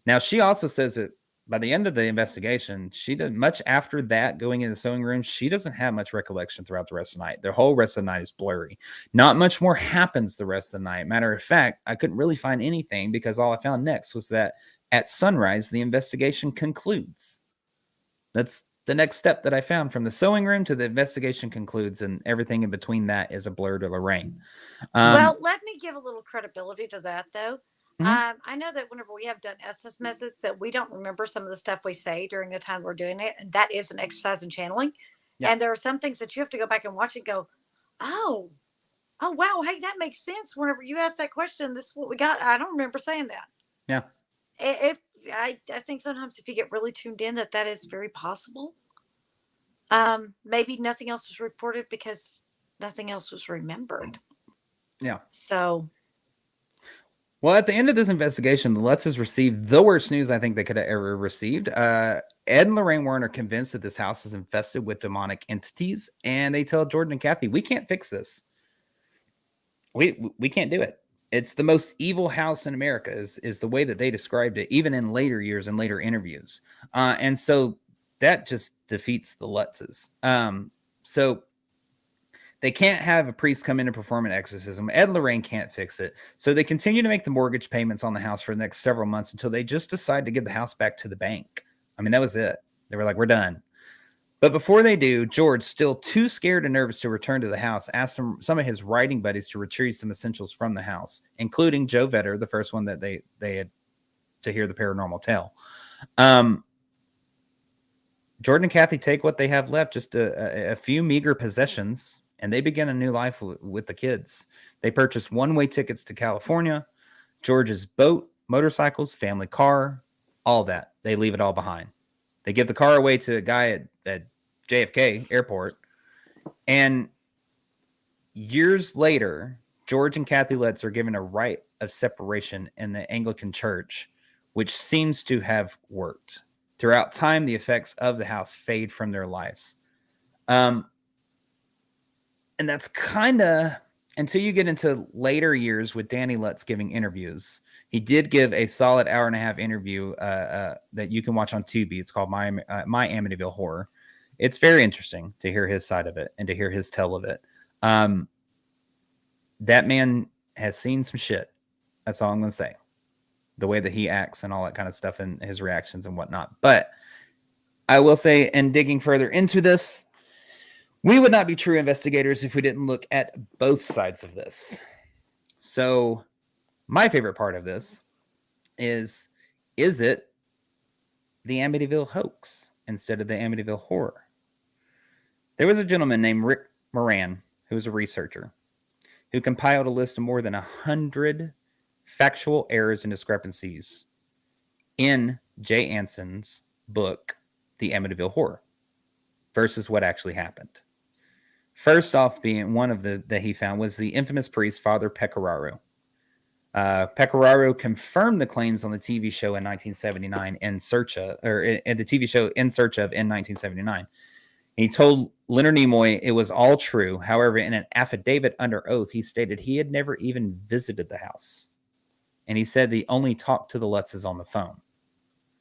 Now, she also says that by the end of the investigation, she did much after that, going in the sewing room, she doesn't have much recollection throughout the rest of the night. The whole rest of the night is blurry. Not much more happens the rest of the night. Matter of fact, I couldn't really find anything because all I found next was that at sunrise, the investigation concludes. That's the next step that I found. From the sewing room to the investigation concludes, and everything in between that is a blur to Lorraine. Well, let me give a little credibility to that, though. I know that whenever we have done Estes methods, that we don't remember some of the stuff we say during the time we're doing it, and that is an exercise in channeling. Yeah. And there are some things that you have to go back and watch and go, oh wow, hey, that makes sense. Whenever you ask that question, this is what we got. I don't remember saying that. Yeah. If I think sometimes if you get really tuned in, that is very possible. Maybe nothing else was reported because nothing else was remembered. Yeah. So. Well, at the end of this investigation, the Lutzes received the worst news I think they could have ever received. Ed and Lorraine Warren are convinced that this house is infested with demonic entities, and they tell Jordan and Kathy, we can't fix this. we can't do it. It's the most evil house in America is the way that they described it, even in later years and later interviews. And so that just defeats the Lutzes. So they can't have a priest come in and perform an exorcism. Ed and Lorraine can't fix it. So they continue to make the mortgage payments on the house for the next several months until they just decide to give the house back to the bank. I mean, that was it. They were like, we're done. But before they do, George, still too scared and nervous to return to the house, asks some of his writing buddies to retrieve some essentials from the house, including Joe Vetter, the first one that they had to hear the paranormal tale. Jordan and Kathy take what they have left, just a few meager possessions, and they begin a new life with the kids. They purchase one-way tickets to California, George's boat, motorcycles, family car, all that. They leave it all behind. They give the car away to a guy at JFK airport. And years later, George and Kathy Lutz are given a rite of separation in the Anglican church, which seems to have worked. Throughout time, the effects of the house fade from their lives. And that's kind of until you get into later years with Danny Lutz giving interviews. He did give a solid hour-and-a-half interview that you can watch on Tubi. It's called My Amityville Horror. It's very interesting to hear his side of it and to hear his tell of it. That man has seen some shit. That's all I'm going to say. The way that he acts and all that kind of stuff and his reactions and whatnot. But I will say, in digging further into this, we would not be true investigators if we didn't look at both sides of this. So my favorite part of this is it the Amityville hoax instead of the Amityville horror? There was a gentleman named Rick Moran, who was a researcher, who compiled a list of more than 100 factual errors and discrepancies in Jay Anson's book, The Amityville Horror, versus what actually happened. First off, being one of the that he found was the infamous priest, Father Pecoraro. Pecoraro confirmed the claims on the TV show in 1979 in the TV show In Search of in 1979. He told Leonard Nimoy it was all true. However, in an affidavit under oath, he stated he had never even visited the house. And he said he only talked to the Lutzes on the phone.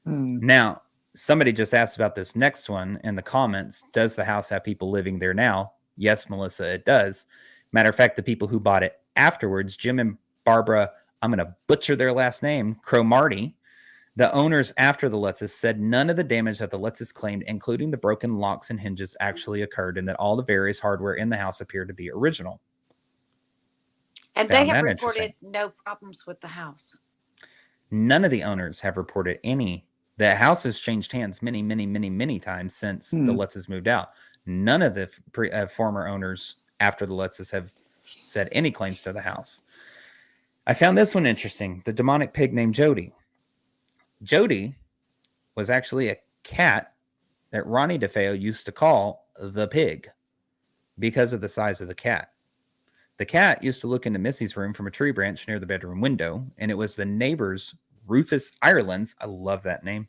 Now, somebody just asked about this next one in the comments. Does the house have people living there now? Yes, Melissa, it does. Matter of fact, the people who bought it afterwards, Jim and Barbara, I'm going to butcher their last name, Cromartie, the owners after the Lutzes, said none of the damage that the Lutzes claimed, including the broken locks and hinges, actually occurred, and that all the various hardware in the house appeared to be original. And they have reported no problems with the house. None of the owners have reported any. The house has changed hands many, many, many, many times since the Lutzes moved out. None of the former owners after the Lutzes have said any claims to the house. I found this one interesting. The demonic pig named Jody. Jody was actually a cat that Ronnie DeFeo used to call the pig because of the size of the cat. The cat used to look into Missy's room from a tree branch near the bedroom window, and it was the neighbor's Rufus Ireland's. I love that name.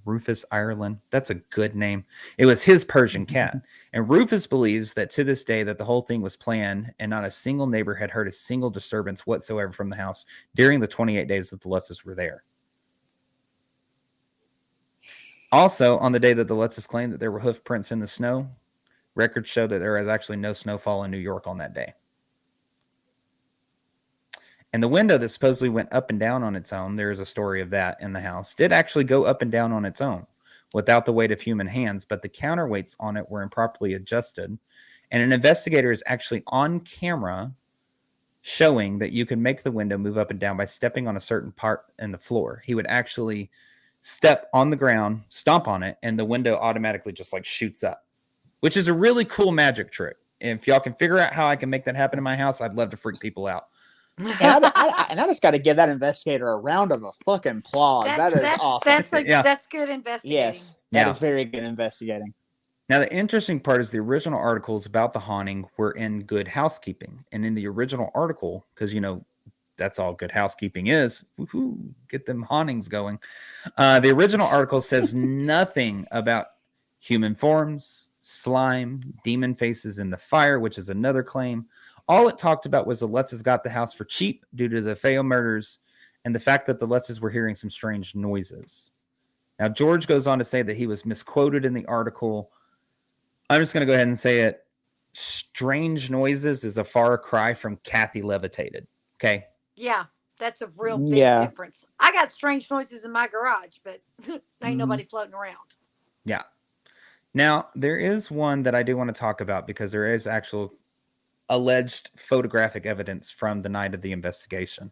Rufus Ireland. That's a good name. It was his Persian cat. And Rufus believes that to this day that the whole thing was planned and not a single neighbor had heard a single disturbance whatsoever from the house during the 28 days that the Lutzes were there. Also, on the day that the Lutzes claimed that there were hoof prints in the snow, records show that there was actually no snowfall in New York on that day. And the window that supposedly went up and down on its own, there is a story of that in the house, did actually go up and down on its own without the weight of human hands, but the counterweights on it were improperly adjusted. And an investigator is actually on camera showing that you can make the window move up and down by stepping on a certain part in the floor. He would actually step on the ground, stomp on it, and the window automatically just like shoots up, which is a really cool magic trick. And if y'all can figure out how I can make that happen in my house, I'd love to freak people out. And I just got to give that investigator a round of a fucking applause. That is awesome. That's good investigating. Yes, that is very good investigating. Now, the interesting part is the original articles about the haunting were in Good Housekeeping. And in the original article, because, you know, that's all Good Housekeeping is, get them hauntings going. The original article says nothing about human forms, slime, demon faces in the fire, which is another claim. All it talked about was the Lutzes got the house for cheap due to the DeFeo murders and the fact that the Lutzes were hearing some strange noises. Now, George goes on to say that he was misquoted in the article. I'm just going to go ahead and say it. Strange noises is a far cry from Kathy levitated. Okay. Yeah, that's a real big Yeah. difference. I got strange noises in my garage, but ain't nobody floating around. Yeah. Now, there is one that I do want to talk about because there is actual alleged photographic evidence from the night of the investigation.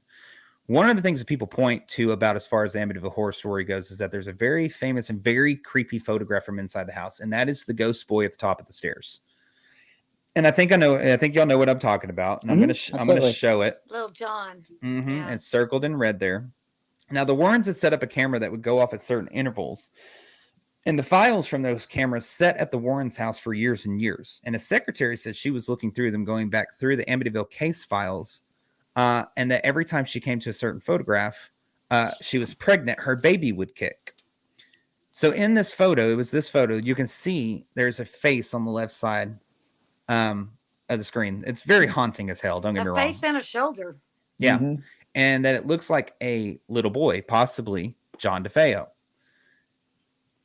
One of the things that people point to about as far as the Amityville horror story goes is that there's a very famous and very creepy photograph from inside the house, and that is the ghost boy at the top of the stairs. And I think y'all know what I'm talking about, and I'm gonna show it. Little John. Yeah. It's circled in red there. Now, the Warrens had set up a camera that would go off at certain intervals. And the files from those cameras sat at the Warrens' house for years and years. And a secretary said she was looking through them, going back through the Amityville case files, and that every time she came to a certain photograph, she was pregnant, her baby would kick. So in this photo, you can see there's a face on the left side of the screen. It's very haunting as hell, don't get me wrong. A face and a shoulder. Yeah. Mm-hmm. And that it looks like a little boy, possibly John DeFeo.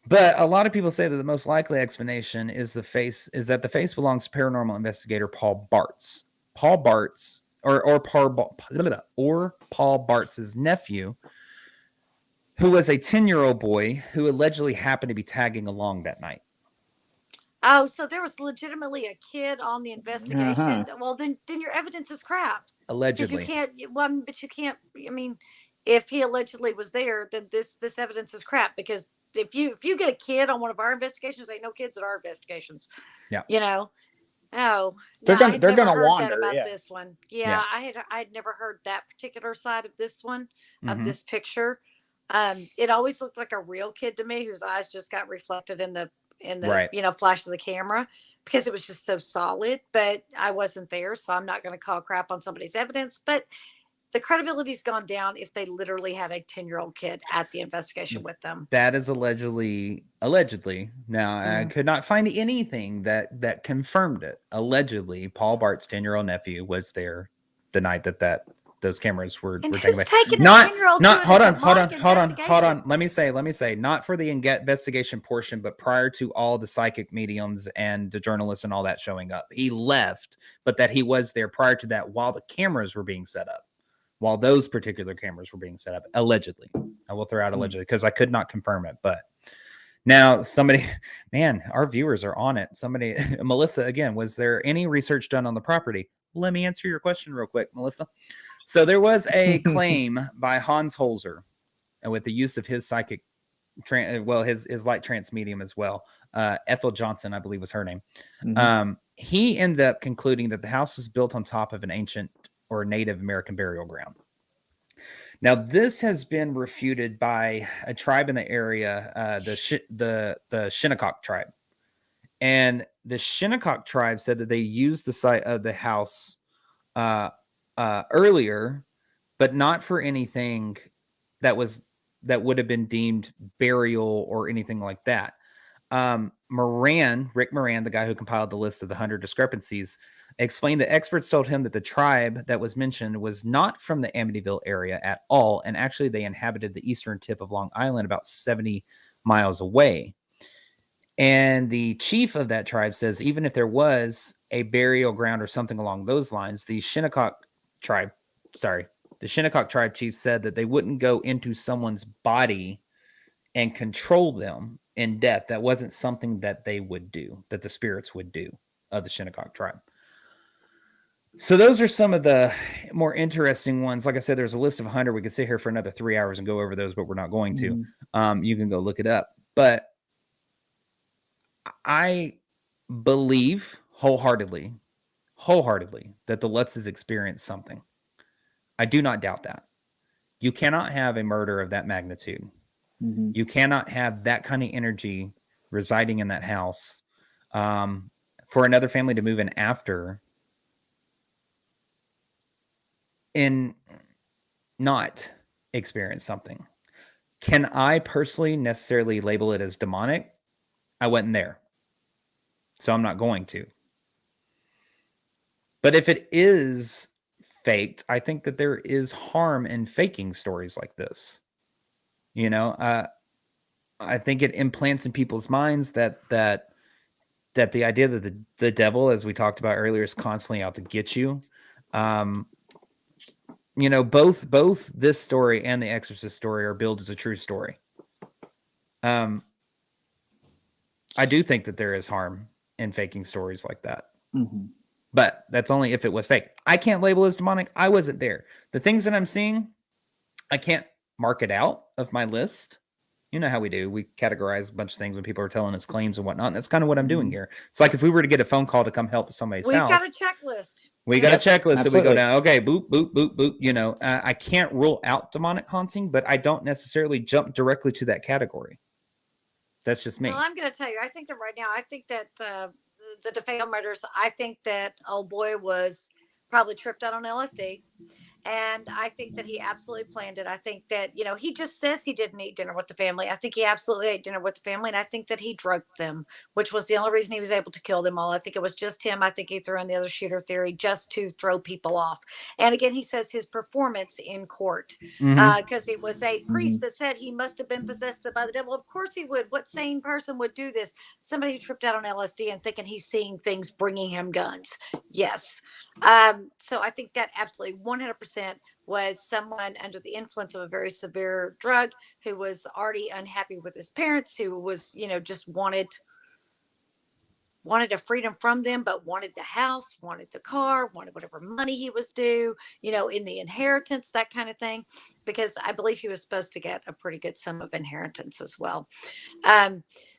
But a lot of people say that the most likely explanation is that the face belongs to paranormal investigator Paul Bartz. Paul Bartz, or Paul Bartz's nephew, who was a 10-year-old boy who allegedly happened to be tagging along that night. Oh, so there was legitimately a kid on the investigation. Well, then your evidence is crap. Allegedly. But you can't. I mean, if he allegedly was there, then this evidence is crap, because if you get a kid on one of our investigations, ain't no kids at our investigations. Yeah. You know. Oh, they're gonna wander about this one. Yeah, I had never heard that particular side of this one, of this picture. It always looked like a real kid to me, whose eyes just got reflected in the right. Flash of the camera, because it was just so solid. But I wasn't there, so I'm not going to call crap on somebody's evidence. But the credibility's gone down if they literally had a 10-year-old kid at the investigation with them. That is allegedly. Now, I could not find anything that confirmed it. Allegedly, Paul Bart's 10-year-old nephew was there the night that those cameras were taken away. Hold on. Let me say, not for the investigation portion, but prior to all the psychic mediums and the journalists and all that showing up. He left, but that he was there prior to that while the cameras were being set up. While those particular cameras were being set up, allegedly. I will throw out allegedly because I could not confirm it. But now our viewers are on it. Melissa, again, was there any research done on the property? Let me answer your question real quick, Melissa. So there was a claim by Hans Holzer, and with the use of his psychic, his light trance medium as well. Ethel Johnson, I believe was her name. He ended up concluding that the house was built on top of an ancient or Native American burial ground. Now, this has been refuted by a tribe in the area, the Shinnecock tribe. And the Shinnecock tribe said that they used the site of the house earlier, but not for anything that would have been deemed burial or anything like that. Rick Moran, the guy who compiled the list of the 100 discrepancies, explained that experts told him that the tribe that was mentioned was not from the Amityville area at all, and actually they inhabited the eastern tip of Long Island, about 70 miles away. And the chief of that tribe says even if there was a burial ground or something along those lines, the Shinnecock tribe chief said that they wouldn't go into someone's body and control them in death. That wasn't something that they would do, that the spirits would do of the Shinnecock tribe. So those are some of the more interesting ones. Like I said, there's a list of 100. We could sit here for another 3 hours and go over those, but we're not going to. You can go look it up. But I believe wholeheartedly that the Lutzes experienced something. I do not doubt that. You cannot have a murder of that magnitude. You cannot have that kind of energy residing in that house for another family to move in after and not experience something. Can I personally necessarily label it as demonic? I wasn't there, so I'm not going to. But if it is faked, I think that there is harm in faking stories like this. You know, I think it implants in people's minds that the idea that the devil, as we talked about earlier, is constantly out to get you. You know, both this story and the Exorcist story are billed as a true story. I do think that there is harm in faking stories like that. Mm-hmm. But that's only if it was fake. I can't label as demonic. I wasn't there. The things that I'm seeing, I can't mark it out of my list. You know how we do. We categorize a bunch of things when people are telling us claims and whatnot. And that's kind of what I'm doing here. It's like if we were to get a phone call to come help somebody's We've house. got a checklist. We got a checklist that we go absolutely. down. Okay, boop, boop, boop, boop. You know, I can't rule out demonic haunting, but I don't necessarily jump directly to that category. That's just me. Well, I'm going to tell you, I think that right now, I think that the DeFeo murders, I think that old boy was probably tripped out on LSD. And I think that he absolutely planned it. I think that, you know, he just says he didn't eat dinner with the family. I think he absolutely ate dinner with the family. And I think that he drugged them, which was the only reason he was able to kill them all. I think it was just him. I think he threw in the other shooter theory just to throw people off. And again, he says his performance in court, because it was a priest that said he must have been possessed by the devil. Of course he would. What sane person would do this? Somebody who tripped out on LSD and thinking he's seeing things bringing him guns. Yes. So I think that absolutely 100% was someone under the influence of a very severe drug who was already unhappy with his parents, who was, you know, just wanted a freedom from them, but wanted the house, wanted the car, wanted whatever money he was due, you know, in the inheritance, that kind of thing, because I believe he was supposed to get a pretty good sum of inheritance as well.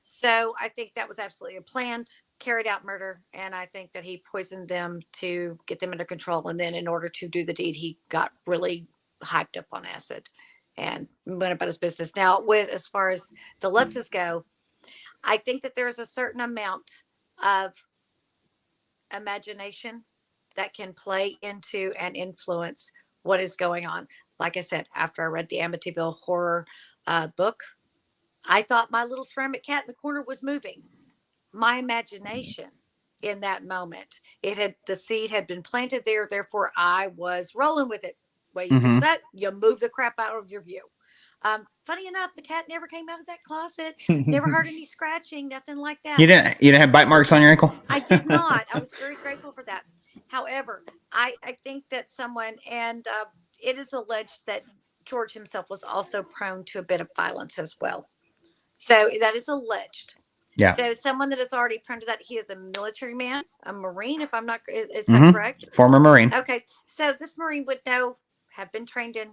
So I think that was absolutely a planned, carried out murder. And I think that he poisoned them to get them under control. And then in order to do the deed, he got really hyped up on acid and went about his business. Now, with as far as the Lutzes go, I think that there's a certain amount of imagination that can play into and influence what is going on. Like I said, after I read the Amityville Horror book, I thought my little ceramic cat in the corner was moving. My imagination in that moment, the seed had been planted there, therefore I was rolling with it. Way you fix that, you move the crap out of your view. Funny enough, the cat never came out of that closet. Never heard any scratching, nothing like that. You didn't have bite marks on your ankle? I did not. I was very grateful for that. However, I think that someone, and it is alleged that George himself was also prone to a bit of violence as well. So that is alleged. Yeah. So someone that is already prone to that, he is a military man, a Marine, if I'm not, is that correct? Former Marine. Okay. So this Marine would have been trained in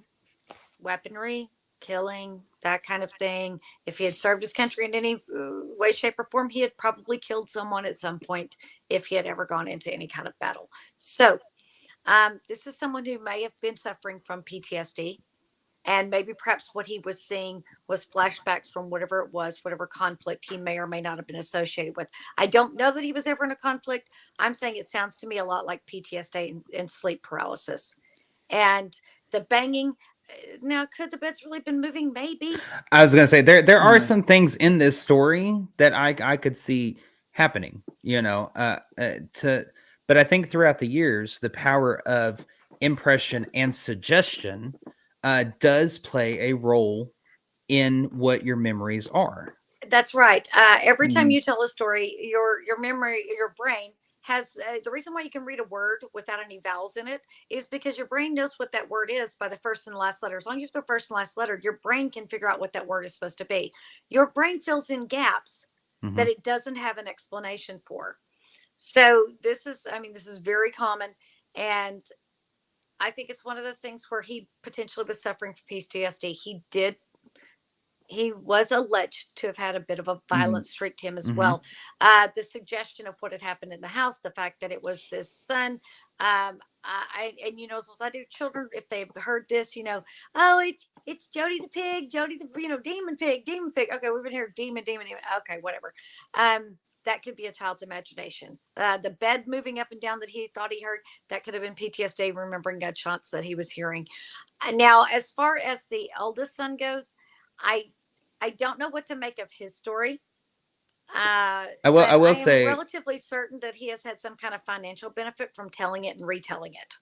weaponry, killing, that kind of thing. If he had served his country in any way, shape, or form, he had probably killed someone at some point if he had ever gone into any kind of battle. So this is someone who may have been suffering from PTSD. And maybe perhaps what he was seeing was flashbacks from whatever it was, whatever conflict he may or may not have been associated with. I don't know that he was ever in a conflict. I'm saying it sounds to me a lot like PTSD and sleep paralysis. And the banging. Now, could the beds really been moving? Maybe. I was going to say there are some things in this story that I could see happening, you know, but I think throughout the years, the power of impression and suggestion does play a role in what your memories are. That's right. Every time you tell a story, your memory, your brain has the reason why you can read a word without any vowels in it is because your brain knows what that word is by the first and last letter. As long as you have the first and last letter, your brain can figure out what that word is supposed to be. Your brain fills in gaps that it doesn't have an explanation for. So this is very common. And I think it's one of those things where he potentially was suffering from PTSD. He was alleged to have had a bit of a violent streak to him as well. The suggestion of what had happened in the house, the fact that it was this son, and you know, as I do, children, if they've heard this, you know, oh, it's Jody the pig, Jody the, you know, demon pig. Okay, we've been here, demon. Okay, whatever. That could be a child's imagination. The bed moving up and down that he thought he heard, that could have been PTSD, remembering gunshots that he was hearing. Now, as far as the eldest son goes, I don't know what to make of his story. I but will I am say, relatively certain that he has had some kind of financial benefit from telling it and retelling it.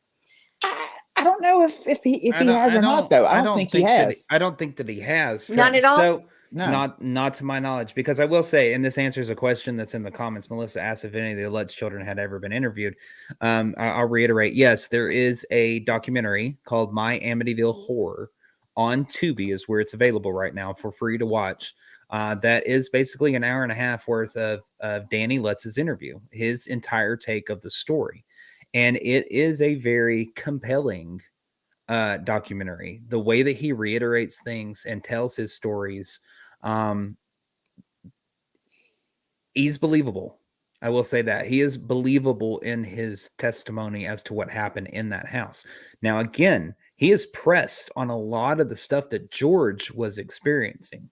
I don't know if he has or not though. I don't think he has. I don't think that he has. None at all? So No. not to my knowledge, because I will say, and this answers a question that's in the comments. Melissa asked if any of the Lutz children had ever been interviewed. I'll reiterate, yes, there is a documentary called My Amityville Horror on Tubi, is where it's available right now for free to watch. That is basically an hour and a half worth of Danny Lutz's interview, his entire take of the story. And it is a very compelling documentary. The way that he reiterates things and tells his stories, he's believable. I will say that he is believable in his testimony as to what happened in that house. Now, again, he is pressed on a lot of the stuff that George was experiencing.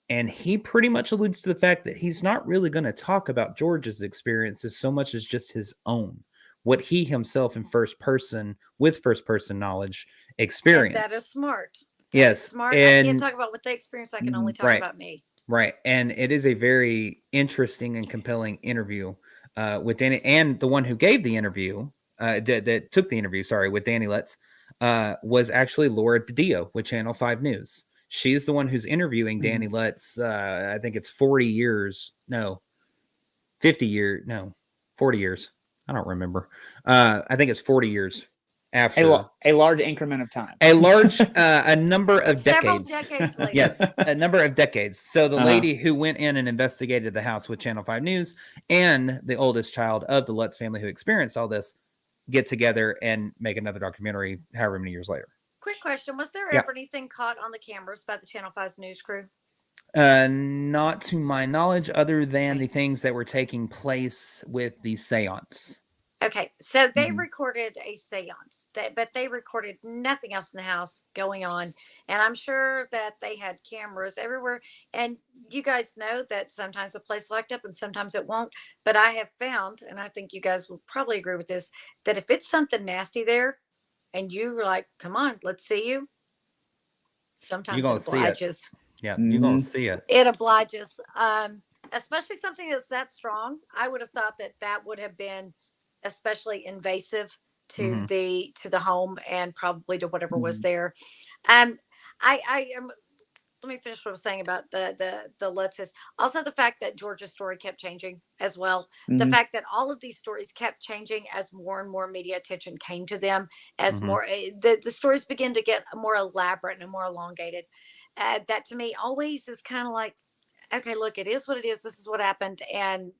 And he pretty much alludes to the fact that he's not really going to talk about George's experiences so much as just his own, what he himself in first person, with first person knowledge, experienced. And that is smart. Yes. Smart. And I can't talk about what they experienced. I can only talk right. about me. Right. And it is a very interesting and compelling interview with Danny. And the one who gave the interview, that took the interview, sorry, with Danny Lutz, was actually Laura DeDeo with Channel 5 News. She's the one who's interviewing Danny Lutz. I think it's 40 years. No, 50 years. No, 40 years. I don't remember. I think it's 40 years after. A large increment of time. A large, a number of Several decades. decades later. Yes, a number of decades. So the lady who went in and investigated the house with Channel 5 News and the oldest child of the Lutz family who experienced all this get together and make another documentary however many years later. Quick question. Was there ever anything caught on the cameras about the Channel 5's news crew? Not to my knowledge, other than the things that were taking place with the seance. Okay, so they recorded a seance, but they recorded nothing else in the house going on. And I'm sure that they had cameras everywhere. And you guys know that sometimes a place locked up and sometimes it won't. But I have found, and I think you guys will probably agree with this, that if it's something nasty there and you're like, come on, let's see you, sometimes it obliges. Yeah, you're going to see it. It obliges. Especially something that's that strong. I would have thought that would have been especially invasive to the home and probably to whatever was there. I am. Let me finish what I was saying about the Lutzes. Also, the fact that George's story kept changing as well. The fact that all of these stories kept changing as more and more media attention came to them, as more the stories begin to get more elaborate and more elongated. That to me always is kind of like, okay, look, it is what it is. This is what happened, and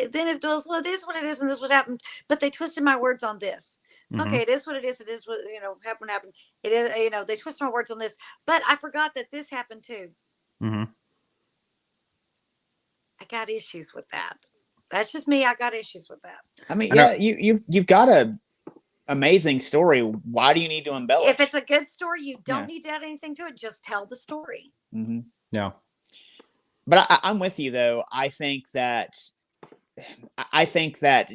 then it goes, well, it is what it is, and this is what happened. But they twisted my words on this. Okay, it is what it is. It is what happened. It is, they twisted my words on this. But I forgot that this happened too. I got issues with that. That's just me. I got issues with that. I mean, yeah, you've got a amazing story. Why do you need to embellish? If it's a good story, you don't need to add anything to it. Just tell the story. Yeah. But I'm with you though. I think that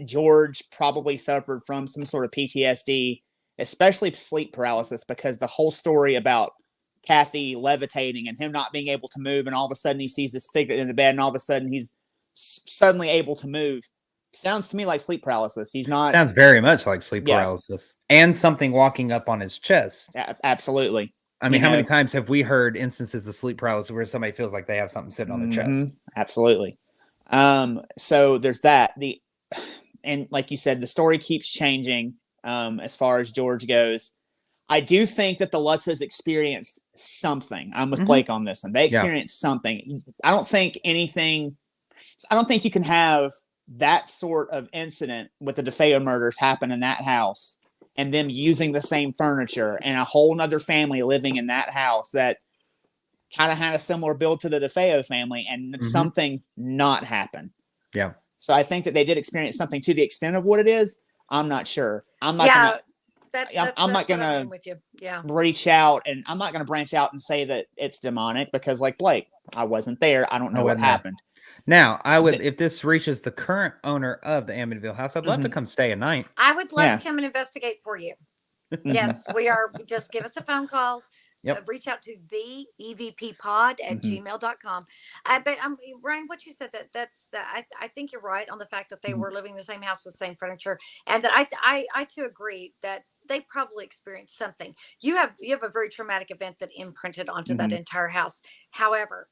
George probably suffered from some sort of PTSD, especially sleep paralysis, because the whole story about Kathy levitating and him not being able to move, and all of a sudden he sees this figure in the bed, and all of a sudden he's suddenly able to move. Sounds to me like sleep paralysis. He's not. Sounds very much like sleep paralysis, and something walking up on his chest. Absolutely. I mean, how many times have we heard instances of sleep paralysis where somebody feels like they have something sitting on their chest? Absolutely. So there's that. And like you said, the story keeps changing as far as George goes. I do think that the Lutzes experienced something. I'm with Blake on this one. They experienced something. I don't think you can have that sort of incident with the DeFeo murders happen in that house and them using the same furniture and a whole nother family living in that house that kind of had a similar build to the DeFeo family, and something not happen. Yeah. So I think that they did experience something. To the extent of what it is, I'm not sure. I'm not gonna reach out, and I'm not gonna branch out and say that it's demonic, because like Blake, I wasn't there. I don't know what happened. Now, I would, if this reaches the current owner of the Amityville house, I'd love to come stay a night. I would love to come and investigate for you. Yes, we are. Just give us a phone call. Yep. reach out to the evppod@gmail.com. But Ryan, what you said, I think you're right on the fact that they were living in the same house with the same furniture, and that I too agree that they probably experienced something. You have a very traumatic event that imprinted onto that entire house. However,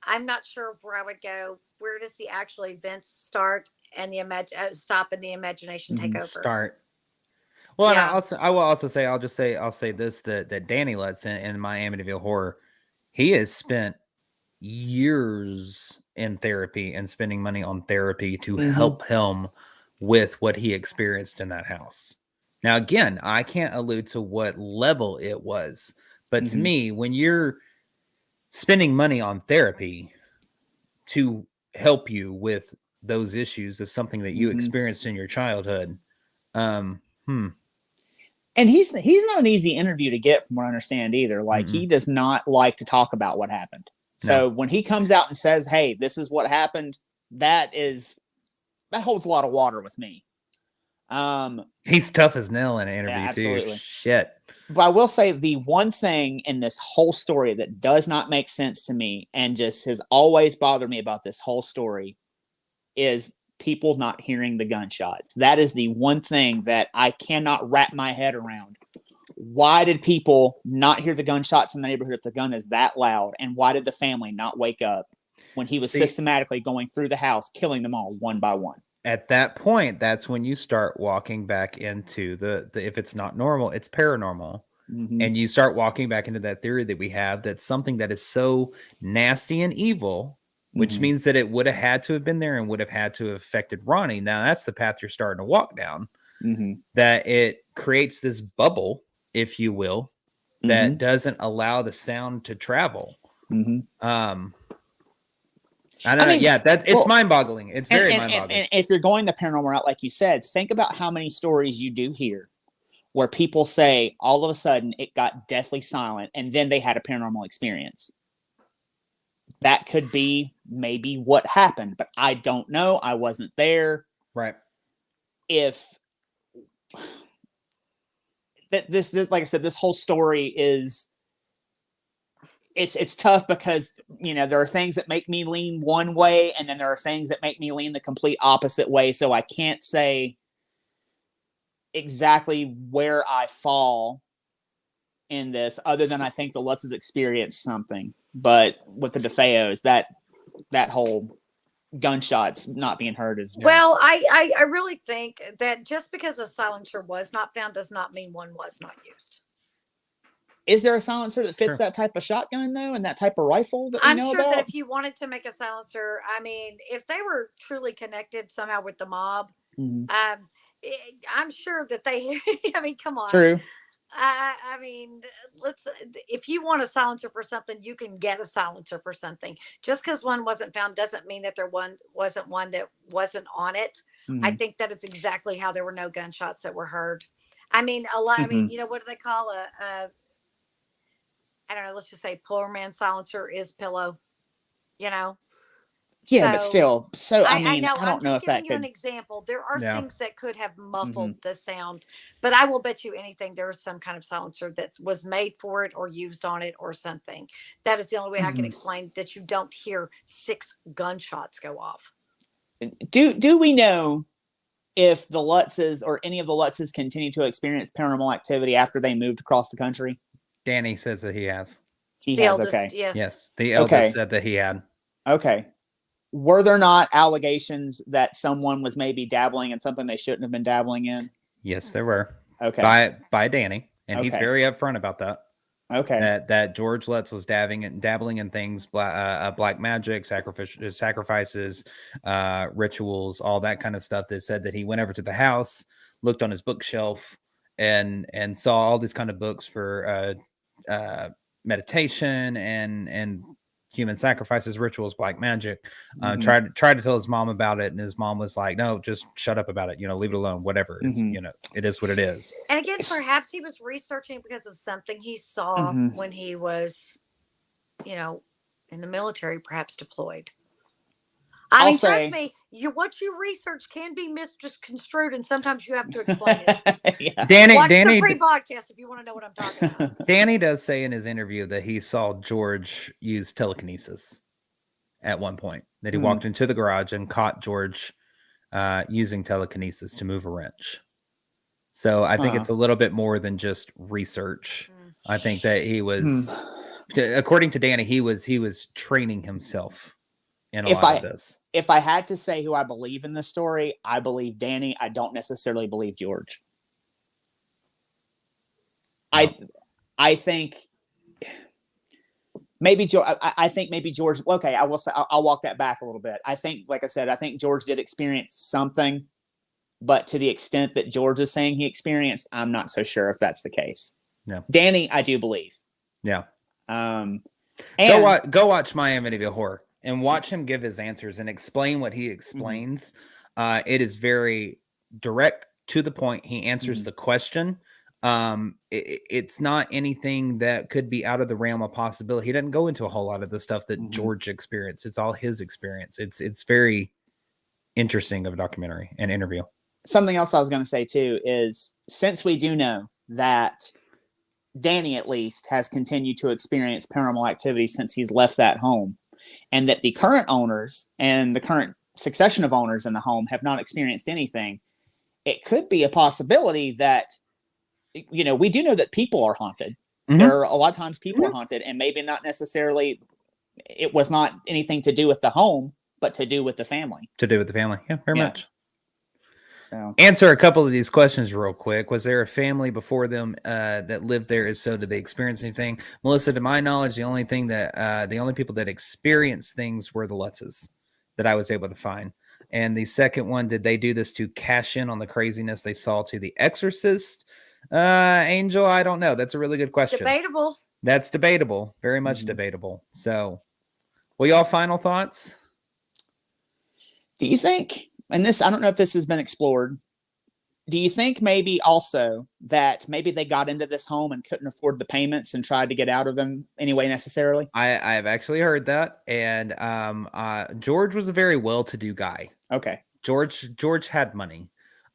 I'm not sure where I would go. Where does the actual events start and the stop and the imagination take over? Start. Well, and Yeah. I will also say, I'll say this, that Danny Lutz in my Amityville Horror, he has spent years in therapy and spending money on therapy to help him with what he experienced in that house. Now, again, I can't allude to what level it was, but to me, when you're spending money on therapy to help you with those issues of something that you experienced in your childhood, and he's not an easy interview to get, from what I understand, either. Like, he does not like to talk about what happened. So when he comes out and says, "Hey, this is what happened," that holds a lot of water with me. He's tough as nail in an interview, absolutely. too. Shit. But I will say, the one thing in this whole story that does not make sense to me, and just has always bothered me about this whole story, is people not hearing the gunshots. That is the one thing that I cannot wrap my head around. Why did people not hear the gunshots in the neighborhood if the gun is that loud? And why did the family not wake up when he was systematically going through the house, killing them all one by one? At that point, that's when you start walking back into the if it's not normal, it's paranormal. And you start walking back into that theory that we have, that's something that is so nasty and evil, which means that it would have had to have been there and would have had to have affected Ronnie. Now that's the path you're starting to walk down, that it creates this bubble, if you will, that doesn't allow the sound to travel. I don't know. Yeah, it's mind-boggling. It's very mind-boggling. And if you're going the paranormal route, like you said, think about how many stories you do hear where people say all of a sudden it got deathly silent and then they had a paranormal experience. That could be maybe what happened, but I don't know. I wasn't there. Right. If this like I said, this whole story is, it's tough because, there are things that make me lean one way, and then there are things that make me lean the complete opposite way. So I can't say exactly where I fall in this, other than I think the Lutz has experienced something. But with the DeFeos, that whole gunshots not being heard is well, I really think that just because a silencer was not found does not mean one was not used. Is there a silencer that fits that type of shotgun, though, and that type of rifle that I'm know sure about? that if you wanted to make a silencer, I mean, if they were truly connected somehow with the mob, I'm sure that they, I mean, come on. True. I mean, if you want a silencer for something, you can get a silencer for something. Just because one wasn't found doesn't mean that there wasn't one that wasn't on it. I think that is exactly how there were no gunshots that were heard. I mean, I mean, what do they call I don't know, let's just say poor man's silencer is pillow, Yeah, So, but still. So, I mean, know. I don't know if that I'm just giving you an could. example. There are things that could have muffled the sound, but I will bet you anything there was some kind of silencer that was made for it or used on it or something. That is the only way I can explain that you don't hear 6 gunshots go off. Do we know if the Lutzes or any of the Lutzes continue to experience paranormal activity after they moved across the country? Danny says that he has. He has, eldest, okay. Yes, the eldest said that he had. Okay. Were there not allegations that someone was maybe dabbling in something they shouldn't have been dabbling in? Yes, there were. Okay. By Danny, and he's very upfront about that. Okay. That George Lutz was dabbling in things, black magic, sacrifices, rituals, all that kind of stuff. That said that he went over to the house, looked on his bookshelf, and saw all these kind of books for meditation and human sacrifices, rituals, black magic. Tried to tell his mom about it, and his mom was like, "No, just shut up about it. Leave it alone. Whatever. It's it is what it is." And again, perhaps he was researching because of something he saw when he was, in the military, perhaps deployed. I I'll mean, say- trust me, what you research can be misconstrued, and sometimes you have to explain it. Yeah. Danny, Watch Danny, the pre-podcast if you want to know what I'm talking about. Danny does say in his interview that he saw George use telekinesis at one point. That he walked into the garage and caught George using telekinesis to move a wrench. So I think it's a little bit more than just research. I think that he was, according to Danny, he was training himself in a lot of this. If I had to say who I believe in this story, I believe Danny. I don't necessarily believe George. No. I think maybe George. I think maybe George. Okay, I will say I'll walk that back a little bit. I think, like I said, I think George did experience something, but to the extent that George is saying he experienced, I'm not so sure if that's the case. No. Danny, I do believe. Yeah. And Go watch My Amityville Horror and watch him give his answers and explain what he explains. It is very direct, to the point. He answers the question. It's not anything that could be out of the realm of possibility. He doesn't go into a whole lot of the stuff that George experienced. It's all his experience. It's very interesting of a documentary and interview. Something else I was going to say too is, since we do know that Danny at least has continued to experience paranormal activity since he's left that home, and that the current owners and the current succession of owners in the home have not experienced anything, it could be a possibility that, we do know that people are haunted. There are a lot of times people are haunted, and maybe not necessarily, it was not anything to do with the home, but to do with the family. Yeah, very much. So answer a couple of these questions real quick. Was there a family before them that lived there? If so, did they experience anything? Melissa, to my knowledge, the only people that experienced things were the Lutzes that I was able to find. And the second one, did they do this to cash in on the craziness they saw to The Exorcist? Angel, I don't know. That's a really good question. Debatable. That's debatable. Very much debatable. So, well, y'all, final thoughts? do you think, and this, I don't know if this has been explored, do you think maybe also that maybe they got into this home and couldn't afford the payments and tried to get out of them anyway necessarily? I've actually heard that. And George was a very well-to-do guy. Okay. George had money.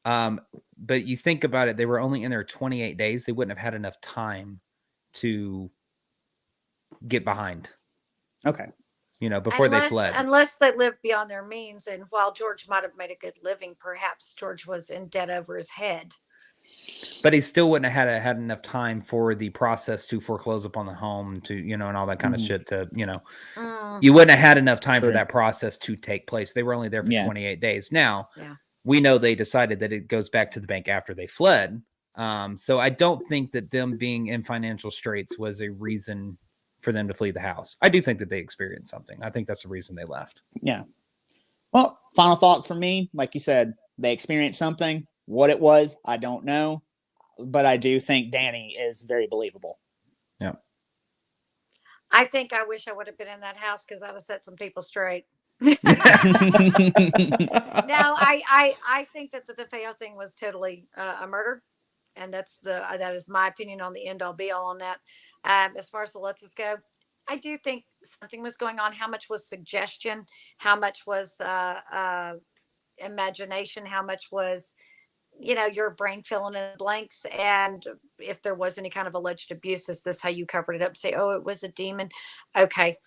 But you think about it, they were only in there 28 days. They wouldn't have had enough time to get behind. Okay. Before they fled. Unless they lived beyond their means. And while George might have made a good living, perhaps George was in debt over his head. But he still wouldn't have had enough time for the process to foreclose upon the home, to, and all that kind of shit to, you wouldn't have had enough time for that process to take place. They were only there for 28 days. Now, we know they decided that it goes back to the bank after they fled. So I don't think that them being in financial straits was a reason for them to flee the house. I do think that they experienced something. I think that's the reason they left. Yeah. Well, final thoughts from me. Like you said, they experienced something. What it was, I don't know. But I do think Danny is very believable. Yeah. I think I wish I would have been in that house, because I'd have set some people straight. No, I think that the DeFeo thing was totally a murder. And that is my opinion on the end all be all on that. As far as the Lutzes go, I do think something was going on. How much was suggestion? How much was imagination? How much was, your brain filling in the blanks? And if there was any kind of alleged abuse, is this how you covered it up? Say, oh, it was a demon. Okay.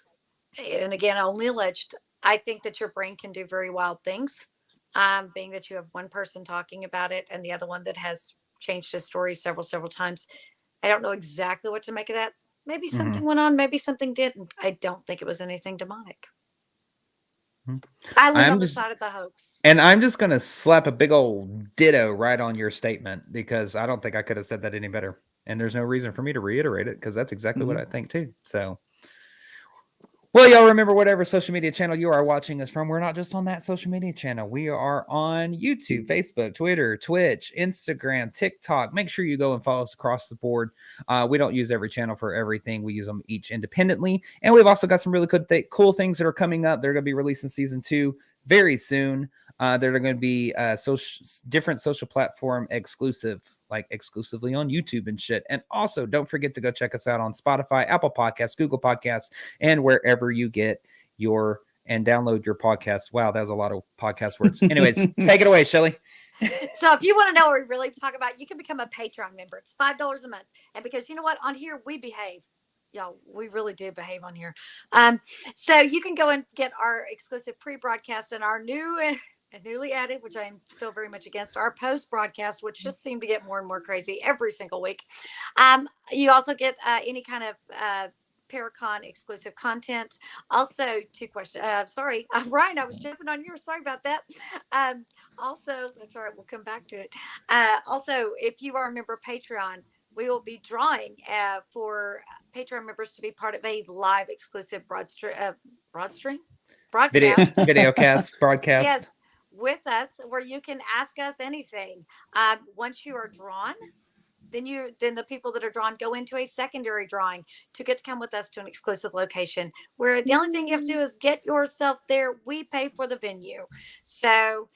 And again, only alleged. I think that your brain can do very wild things. Being that you have one person talking about it and the other one that has changed his story several times. I don't know exactly what to make of that. Maybe something went on, maybe something didn't. I don't think it was anything demonic. I live on the side of the hoax. And I'm just going to slap a big old ditto right on your statement, because I don't think I could have said that any better. And there's no reason for me to reiterate it, because that's exactly what I think too. So, well, y'all remember, whatever social media channel you are watching us from, we're not just on that social media channel. We are on YouTube, Facebook, Twitter, Twitch, Instagram, TikTok. Make sure you go and follow us across the board. We don't use every channel for everything. We use them each independently. And we've also got some really cool things that are coming up. They're going to be releasing season 2 very soon. They're going to be different social platform exclusive, like exclusively on YouTube and shit. And also, don't forget to go check us out on Spotify, Apple Podcasts, Google Podcasts, and wherever you get your and download your podcast. Wow, that was a lot of podcast words. Anyways, take it away, Shelly. So if you want to know what we really talk about, you can become a Patreon member. It's $5 a month. And because you know what? On here, we behave. Y'all, we really do behave on here. So you can go and get our exclusive pre-broadcast and our new and newly added, which I am still very much against, our post-broadcast, which just seem to get more and more crazy every single week. You also get any kind of Paracon exclusive content. Also, two questions. Sorry, Ryan, I was jumping on yours. Sorry about that. Also, that's all right. We'll come back to it. Also, if you are a member of Patreon, we will be drawing for Patreon members to be part of a live exclusive broadcast. Videocast, broadcast. Yes, with us, where you can ask us anything. Once you are drawn, then the people that are drawn go into a secondary drawing to get to come with us to an exclusive location where the only thing you have to do is get yourself there. We pay for the venue. So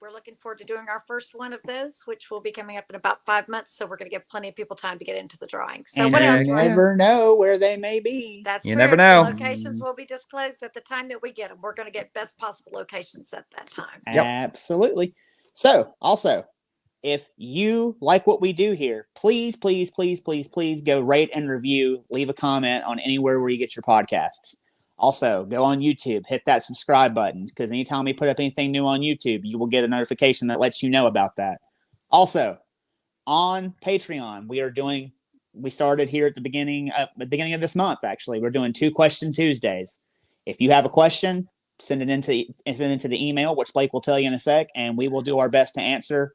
we're looking forward to doing our first one of those, which will be coming up in about 5 months. So we're going to give plenty of people time to get into the drawing. So and what else? you never know where they may be. That's You true. never know. The locations will be disclosed at the time that we get them. We're going to get best possible locations at that time. Yep. Absolutely. So also, if you like what we do here, please go rate and review, leave a comment on anywhere where you get your podcasts. Also, go on YouTube, hit that subscribe button, because anytime we put up anything new on YouTube, you will get a notification that lets you know about that. Also, on Patreon, we started here at the beginning of this month, actually. We're doing 2 Question Tuesdays. If you have a question, send it into the email, which Blake will tell you in a sec, and we will do our best to answer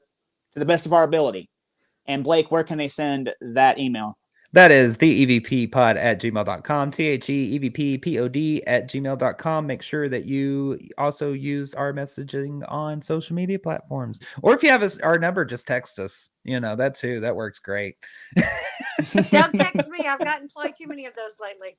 to the best of our ability. And Blake, where can they send that email? That is the evppod@gmail.com, THEEVPPOD@gmail.com. Make sure that you also use our messaging on social media platforms. Or if you have our number, just text us. That too. That works great. Don't text me. I've gotten too many of those lately.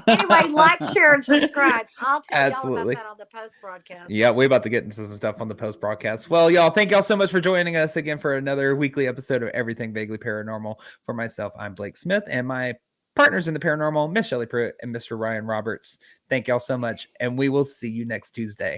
Anyway, like, share, and subscribe. I'll tell y'all about that on the post broadcast. Yeah, we're about to get into some stuff on the post broadcast. Well, y'all, thank y'all so much for joining us again for another weekly episode of Everything Vaguely Paranormal. For myself, I'm Blake Smith, and my partners in the paranormal, Miss Shelley Pruitt and Mr. Ryan Roberts. Thank y'all so much, and we will see you next Tuesday.